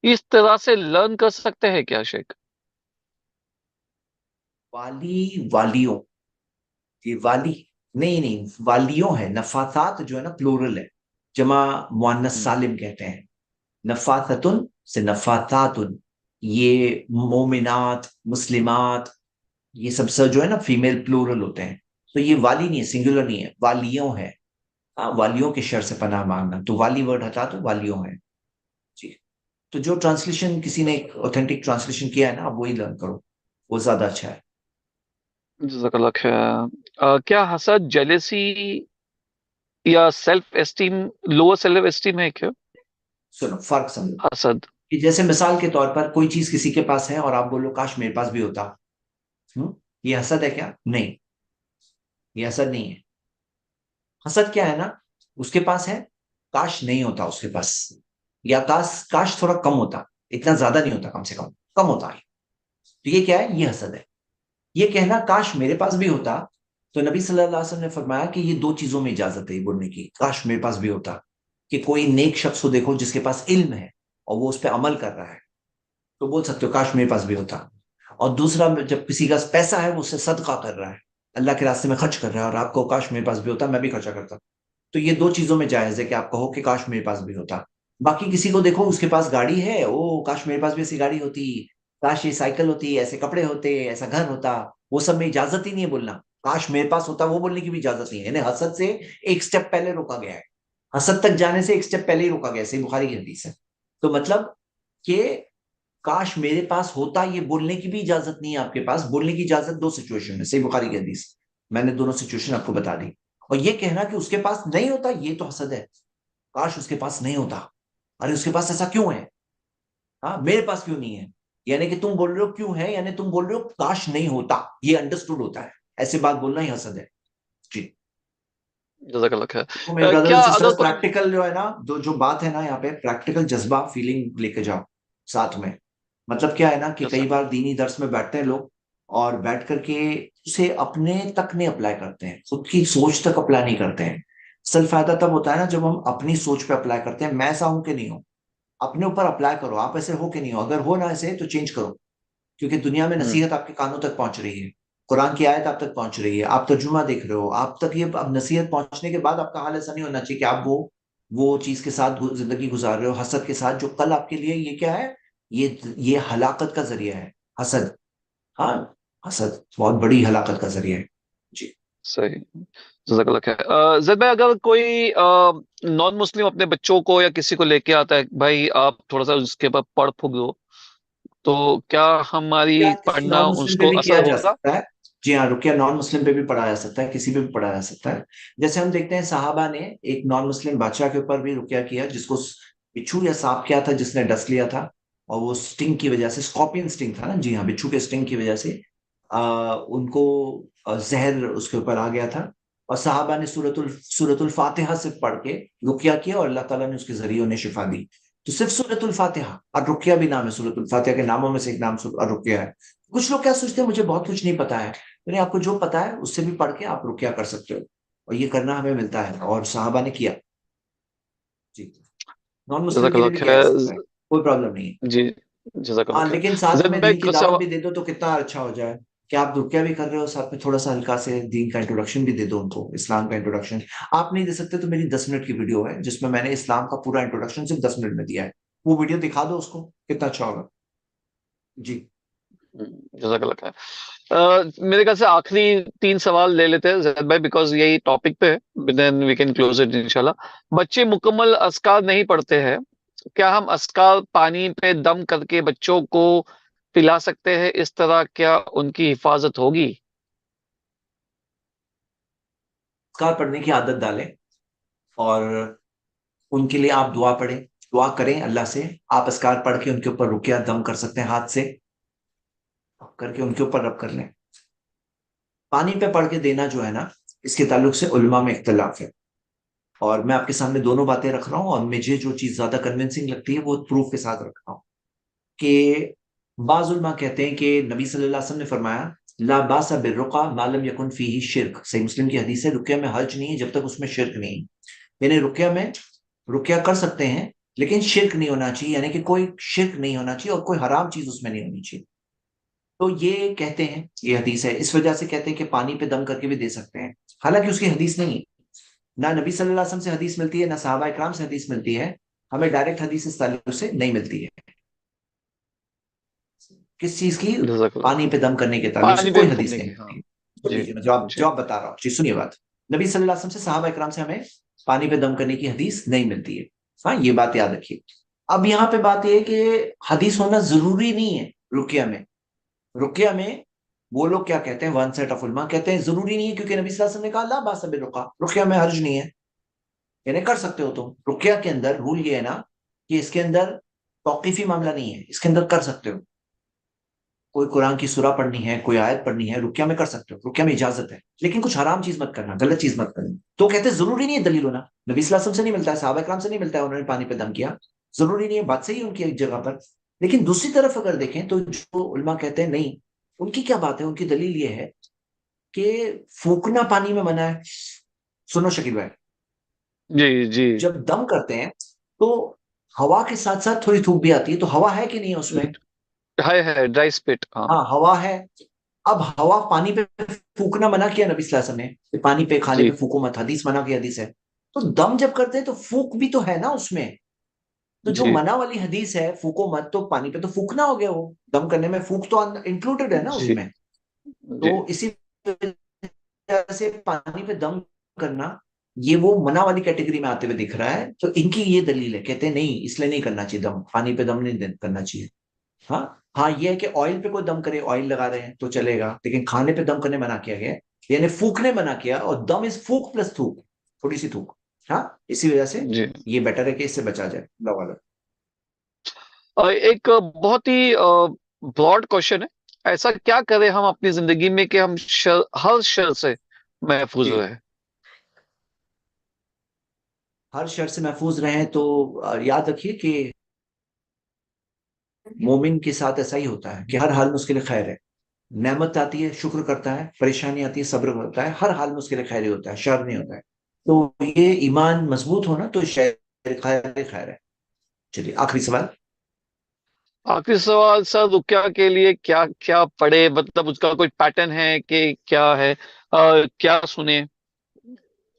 اس طرح سے لرن کر سکتے ہیں کیا شیخ؟ والیوں, یہ والی نہیں, والیوں ہے. نفاثات جو ہے نا پلورل ہے, جمع مؤنث سالم کہتے ہیں. نفاثتن سے نفاثاتن, یہ مومنات مسلمات یہ سب جو ہے نا فیمیل پلورل ہوتے ہیں. تو یہ والی نہیں ہے, سنگولر نہیں ہے, والیوں ہے. ہاں, والیوں کے شر سے پناہ مانگنا. تو والی ورڈ ہٹا تو والیوں ہے. جی, تو جو ٹرانسلیشن کسی نے اوتھینٹک ٹرانسلیشن کیا ہے نا آپ وہی لرن کرو, وہ زیادہ اچھا ہے. جزاک اللہ خیر. کیا حسد جیلسی یا self esteem lower self esteem ہے کیا سنو فرق سمجھو حسد؟ کہ جیسے مثال کے طور پر کوئی چیز کسی کے پاس ہے اور آپ بولو کاش میرے پاس بھی ہوتا. یہ حسد ہے کیا؟ نہیں, یہ حسد نہیں ہے. حسد کیا ہے نا, اس کے پاس ہے, کاش نہیں ہوتا اس کے پاس, یا کاش تھوڑا کم ہوتا, اتنا زیادہ نہیں ہوتا, کم سے کم کم ہوتا ہے. تو یہ کیا ہے؟ یہ حسد ہے. یہ کہنا کاش میرے پاس بھی ہوتا. تو نبی صلی اللہ علیہ وسلم نے فرمایا کہ یہ دو چیزوں میں اجازت ہے یہ بولنے کی, کاش میرے پاس بھی ہوتا, کہ کوئی نیک شخص کو دیکھو جس کے پاس علم ہے اور وہ اس پہ عمل کر رہا ہے تو بول سکتے ہو کاش میرے پاس بھی ہوتا. اور دوسرا, جب کسی کا پیسہ ہے وہ اسے صدقہ کر رہا ہے, اللہ کے راستے میں خرچ کر رہا ہے, اور آپ کو کاش میرے پاس بھی ہوتا, میں بھی خرچہ کرتا. تو یہ دو چیزوں میں جائز ہے کہ آپ کہو کہ کاش میرے پاس بھی ہوتا. باقی کسی کو دیکھو اس کے پاس گاڑی ہے, او کاش میرے پاس بھی ایسی گاڑی ہوتی, کاش یہ سائیکل ہوتی, ایسے کپڑے ہوتے, ایسا گھر ہوتا, وہ سب میں اجازت ہی نہیں ہے بولنا. کاش میرے پاس ہوتا وہ بولنے کی بھی اجازت نہیں ہے. یعنی حسد سے ایک سٹیپ پہلے روکا گیا ہے, حسد تک جانے سے ایک سٹیپ پہلے ہی روکا گیا ہے. صحیح بخاری کی حدیث ہے. تو مطلب کہ کاش میرے پاس ہوتا یہ بولنے کی بھی اجازت نہیں ہے آپ کے پاس. بولنے کی اجازت دو سچویشن میں, صحیح بخاری کی حدیث, میں نے دونوں سچویشن آپ کو بتا دی. اور یہ کہنا کہ اس کے پاس نہیں ہوتا یہ تو حسد ہے. کاش اس کے پاس نہیں ہوتا, ارے اس کے پاس ایسا کیوں ہے, ہاں میرے پاس کیوں نہیں ہے. یعنی کہ تم بول رہے ہو کیوں ہے, یعنی تم بول رہے ہو کاش نہیں ہوتا, یہ انڈرسٹوڈ ہوتا ہے. ایسے بات بولنا ہی حسد ہے. جی, جزاک اللہ خیر. تو میرے برادر کیا اینڈ اگر سسٹرز کوئی پریکٹیکل جو ہے نا, جو بات ہے نا یہاں پہ پریکٹیکل جذبہ فیلنگ لے کے جاؤ ساتھ میں. مطلب کیا ہے نا کہ کئی بار دینی درس میں بیٹھتے ہیں لوگ اور بیٹھ کر کے اسے اپنے تک نہیں اپلائی کرتے ہیں, خود کی سوچ تک اپلائی نہیں کرتے ہیں. اصل فائدہ تب ہوتا ہے نا جب ہم اپنی سوچ پہ اپلائی کرتے ہیں. میں ایسا ہوں کہ نہیں ہوں, اپنے اوپر اپلائی کرو. آپ ایسے ہو کہ نہیں ہو, اگر ہو نہ ایسے تو چینج کرو. کیونکہ دنیا میں ہوں، نصیحت آپ کے کانوں تک پہنچ رہی ہے, قرآن کی آیت آپ تک پہنچ رہی ہے, آپ ترجمہ دیکھ رہے ہو, آپ تک یہ اب نصیحت پہنچنے کے بعد آپ کا حال ایسا نہیں ہونا چاہیے کہ آپ وہ چیز کے ساتھ زندگی گزار رہے ہو, حسد کے ساتھ, جو کل آپ کے لیے یہ کیا ہے, یہ ہلاکت کا ذریعہ ہے. حسد, ہاں, حسد بہت بڑی ہلاکت کا ذریعہ ہے. جی. صحیح. جزاک اللہ خیر. زید بھائی، اگر کوئی نان مسلم اپنے بچوں کو یا کسی کو لے کے آتا ہے، بھائی آپ تھوڑا سا اس کے بعد پڑھ پھک دو، تو کیا ہماری رکیہ کسی پڑھنا نان اس مسلم پہ کو بھی کیا اثر جا ہوگا؟ سکتا ہے. جی ہاں, رکیہ نان مسلم پہ بھی پڑھایا جا سکتا ہے, کسی پہ بھی پڑھایا جا سکتا ہے. جیسے ہم دیکھتے ہیں صحابہ نے ایک نان مسلم بادشاہ کے اوپر بھی رکیہ کیا, جس کو بچھو یا سانپ کیا تھا, جس نے ڈس لیا تھا, اور وہ سٹنگ کی وجہ سے, اسکارپین سٹنگ تھا نا, جی ہاں, بچھو کے سٹنگ کی وجہ سے ان کو زہر اس کے اوپر آ گیا تھا. اور صحابہ نے سورت الفاتحہ سے پڑھ کے رکیہ کیا, اور اللہ تعالیٰ نے اس کے ذریعے انہیں شفا دی. تو صرف سورت الفاتحہ, اور رکیہ بھی نام ہے سورت الفاتحہ کے ناموں میں سے ایک نام رکیہ ہے. کچھ لوگ کیا سوچتے ہیں مجھے بہت کچھ نہیں پتا ہے, یعنی آپ کو جو پتا ہے اس سے بھی پڑھ کے آپ رکیہ کر سکتے ہو, اور یہ کرنا ہمیں ملتا ہے, اور صحابہ نے کیا. جی. نان مسلم جزاک کے لیے اللہ بھی کیا جا خیر. سکتا ہے, کوئی پرابلم نہیں ہے. جی، جزاک اللہ ہاں, خیر. لیکن ساتھ زید ہمیں بھائی دین کی کو دعوت بھی دے دو تو کتنا اچھا ہو جائے کہ آپ رکیہ بھی کر رہے ہو, ساتھ میں تھوڑا سا ہلکا سے دین کا انٹروڈکشن بھی دے دو ان کو, اسلام کا انٹروڈکشن. آپ نہیں دے سکتے تو میری 10 منٹ کی ویڈیو ہے جس میں میں نے اسلام کا پورا انٹروڈکشن صرف 10 منٹ میں دیا ہے, وہ ویڈیو دکھا دو اس کو, کتنا اچھا ہوگا. جی. جزاک اللہ خیر. میرے خیال سے آخری 3 سوال لے لیتے ہیں زید بھائی، بیکاز یہی ٹاپک پہ دین وی کین کلوز اٹ انشاءاللہ. بچے مکمل اذکار نہیں پڑھتے ہیں، کیا ہم اذکار پانی پہ دم کر کے بچوں کو پلا سکتے ہیں؟ اس طرح کیا ان کی حفاظت ہوگی؟ اذکار پڑھنے کی عادت ڈالیں, اور ان کے لیے آپ دعا پڑھیں, دعا کریں اللہ سے. آپ اذکار پڑھ کے ان کے اوپر رکیہ دم کر سکتے ہیں, ہاتھ سے کر کے ان کے اوپر رب کر لیں. پانی پہ پڑھ کے دینا جو ہے نا, اس کے تعلق سے علماء میں اختلاف ہے, اور میں آپ کے سامنے دونوں باتیں رکھ رہا ہوں, اور مجھے جو چیز زیادہ کنونسنگ لگتی ہے وہ پروف کے ساتھ رکھ رہا ہوں. کہ بعض علماء کہتے ہیں کہ نبی صلی اللہ علیہ وسلم نے فرمایا لا باس بالرقى ما لم يكن فيه شرک. صحیح مسلم کی حدیث ہے, رقیہ میں حرج نہیں ہے جب تک اس میں شرک نہیں. یعنی رقیہ میں رقیہ کر سکتے ہیں لیکن شرک نہیں ہونا چاہیے, یعنی کہ کوئی شرک نہیں ہونا چاہیے اور کوئی حرام چیز اس میں نہیں ہونی چاہیے. تو یہ کہتے ہیں, یہ حدیث ہے, اس وجہ سے کہتے ہیں کہ پانی پہ دم کر کے بھی دے سکتے ہیں. حالانکہ اس کی حدیث نہیں ہے, نہ نبی صلی اللہ علیہ وسلم سے حدیث ملتی ہے, نہ صحابہ اکرام سے حدیث ملتی ہے. ہمیں ڈائریکٹ حدیث اس تعلق سے نہیں ملتی ہے. کس چیز کی؟ جزاک اللہ پانی خیر. پہ دم کرنے کے تعلق سے پانی پہ کوئی حدیث پھونکنے نہیں کی، ہاں. ملتی ہے. جی. لیجیے میں جی. جواب بتا رہا ہوں. جی سنیے بات. نبی صلی اللہ علیہ وسلم سے صحابہ اکرام سے ہمیں پانی پہ دم کرنے کی حدیث نہیں ملتی ہے. ہاں, یہ بات یاد رکھیے. اب یہاں پہ بات یہ ہے کہ حدیث ہونا ضروری نہیں ہے رقیہ میں. رقیہ میں وہ لوگ کیا کہتے ہیں, ون سیٹ آف علماء کہتے ہیں ضروری نہیں ہے, کیونکہ نبی صلی اللہ علیہ وسلم نے کہا لا باس بالرقیہ, رقیہ میں حرج نہیں ہے, یعنی کر سکتے ہو تم. رقیہ کے اندر رول یہ ہے نا کہ اس کے اندر توقیفی معاملہ نہیں ہے, اس کے اندر کر سکتے ہو. کوئی قرآن کی سورہ پڑھنی ہے, کوئی آیت پڑھنی ہے, رقیہ میں کر سکتے ہو, رقیہ میں اجازت ہے, لیکن کچھ حرام چیز مت کرنا, غلط چیز مت کرنا. تو کہتے ہیں ضروری نہیں ہے دلیل ہونا, نبی صلی اللہ علیہ وسلم سے نہیں ملتا ہے, صحابہ کرام سے نہیں ملتا ہے, انہوں نے پانی پہ دم کیا, ضروری نہیں ہے. بات صحیح ہے ان کی ایک جگہ پر. لیکن دوسری طرف اگر دیکھیں تو جو علماء کہتے ہیں نہیں, ان کی کیا بات ہے, ان کی دلیل یہ ہے کہ پھونکنا پانی میں منع ہے. سنو شکیل بھائی, جی. جی. جب دم کرتے ہیں تو ہوا کے ساتھ ساتھ تھوڑی تھوک بھی آتی ہے, تو ہوا ہے کہ نہیں ہے اس میں؟ ہے ڈرائی اسپٹ، ہاں. ہاں, ہوا ہے. اب ہوا پانی پہ پھونکنا منع کیا نبی صلی اللہ علیہ وسلم نے, کہ پانی پہ کھانے جی. پہ پھونکو مت, حدیث منع کی حدیث ہے. تو دم جب کرتے ہیں تو پھونک بھی تو ہے نا اس میں. تو جو جی. منع والی حدیث ہے پھونکو مت, تو پانی پہ تو پھونکنا ہو گیا, وہ دم کرنے میں پھونک تو انکلوڈڈ ہے نا اس جی. میں. جی. تو اسی وجہ سے پانی پہ دم کرنا یہ وہ منع والی کیٹیگری میں آتے ہوئے دکھ رہا ہے. تو ان کی یہ دلیل ہے, کہتے ہیں نہیں اس لیے نہیں کرنا چاہیے دم, پانی پہ دم نہیں کرنا چاہیے. ہاں ہاں, یہ ہے کہ آئل پہ کوئی دم کرے, آئل لگا رہے ہیں تو چلے گا, لیکن کھانے پہ دم کرنے منع کیا گیا ہے, یعنی پھونکنے منع کیا, اور دم از پھونک پلس تھوک, تھوڑی سی تھوک. ہاں, اسی وجہ سے جی. یہ بیٹر ہے کہ اس سے بچا جائے. اللہ والا. ایک بہت ہی براڈ کوشچن ہے. ایسا کیا کریں ہم اپنی زندگی میں کہ ہم ہر شر سے محفوظ جی, رہے؟ ہر شر سے محفوظ رہیں تو یاد رکھیے کہ مومن کے ساتھ ایسا ہی ہوتا ہے کہ ہر حال میں اس کے لیے خیر ہے. نعمت آتی ہے شکر کرتا ہے, پریشانی آتی ہے صبر کرتا ہے, ہر حال میں اس کے لیے خیر ہی ہوتا ہے, شر نہیں ہوتا ہے. تو یہ ایمان مضبوط ہونا تو شاید خیر خیر ہے. چلیے آخری سوال. آخری سوال سر، رقیہ کے لیے کیا کیا پڑھے؟ مطلب اس کا کوئی پیٹرن ہے کہ کیا ہے؟ کیا سنے؟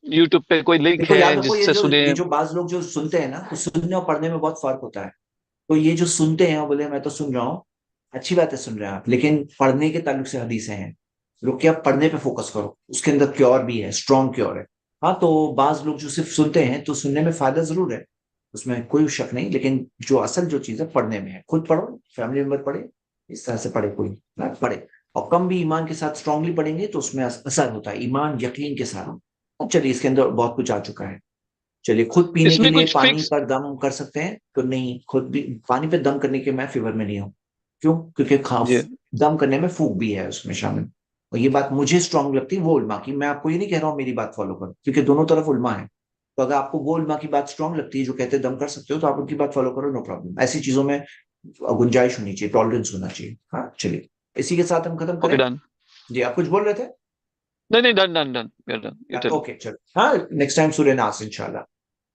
یوٹیوب پہ کوئی لنک دیکھو ہے یاد رکھو، جس سے سنے؟ یہ جو بعض لوگ جو سنتے ہیں نا، تو سننے اور پڑھنے میں بہت فرق ہوتا ہے. تو یہ جو سنتے ہیں وہ بولے میں تو سن رہا ہوں، اچھی بات ہے سن رہے ہیں آپ، لیکن پڑھنے کے تعلق سے حدیثیں ہیں. رکیہ پڑھنے پہ فوکس کرو، اس کے اندر کیور بھی ہے، اسٹرانگ کیور ہے. ہاں تو بعض لوگ جو صرف سنتے ہیں تو سننے میں فائدہ ضرور ہے، اس میں کوئی شک نہیں، لیکن جو اصل جو چیز ہے پڑھنے میں ہے. خود پڑھو، فیملی ممبر پڑھے، اس طرح سے پڑھے، کوئی نہ پڑھے. اور کم بھی ایمان کے ساتھ اسٹرانگلی پڑھیں گے تو اس میں اثر ہوتا ہے، ایمان یقین کے ساتھ. اب چلیے اس کے اندر بہت کچھ آ چکا ہے. چلیے خود پینے اس کے میں لیے کچھ پانی فکس؟ پر دم کر سکتے ہیں تو نہیں، خود بھی پانی پہ دم کرنے کے میں فیور میں نہیں ہوں. کیوں؟ کیونکہ جی دم کرنے میں پھونک بھی ہے اس میں شامل. اور یہ بات مجھے اسٹرانگ لگتی ہے وہ علماء کی. میں آپ کو یہ نہیں کہہ رہا ہوں میری بات فالو کرو، کیونکہ دونوں طرف علماء ہیں. تو اگر آپ کو وہ علماء کی بات اسٹرانگ لگتی ہے جو کہتے ہیں دم کر سکتے ہو تو آپ ان کی بات فالو کرو، نو پرابلم. ایسی چیزوں میں گنجائش ہونی چاہیے، ٹالرنس ہونا چاہیے. ہاں چلیے اسی کے ساتھ ہم ختم اوکے کریں. ڈن. جی آپ کچھ بول رہے تھے؟ نہیں نہیں، done done done, done you tell. Okay چلو، ہاں نیکسٹ ٹائم سورہ ناس انشاءاللہ.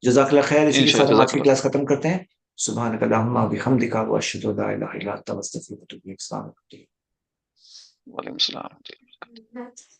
جزاک اللہ خیر. اسی ان کے شاء ساتھ اللہ، ہم آج جزاک کی اللہ کلاس خیر. ختم کرتے ہیں. سبحانک اللہم و بحمدک واشہد ان لا الہ الا انت استغفرک و اتوب الیک. السلام علیکم. وعلیکم السلام.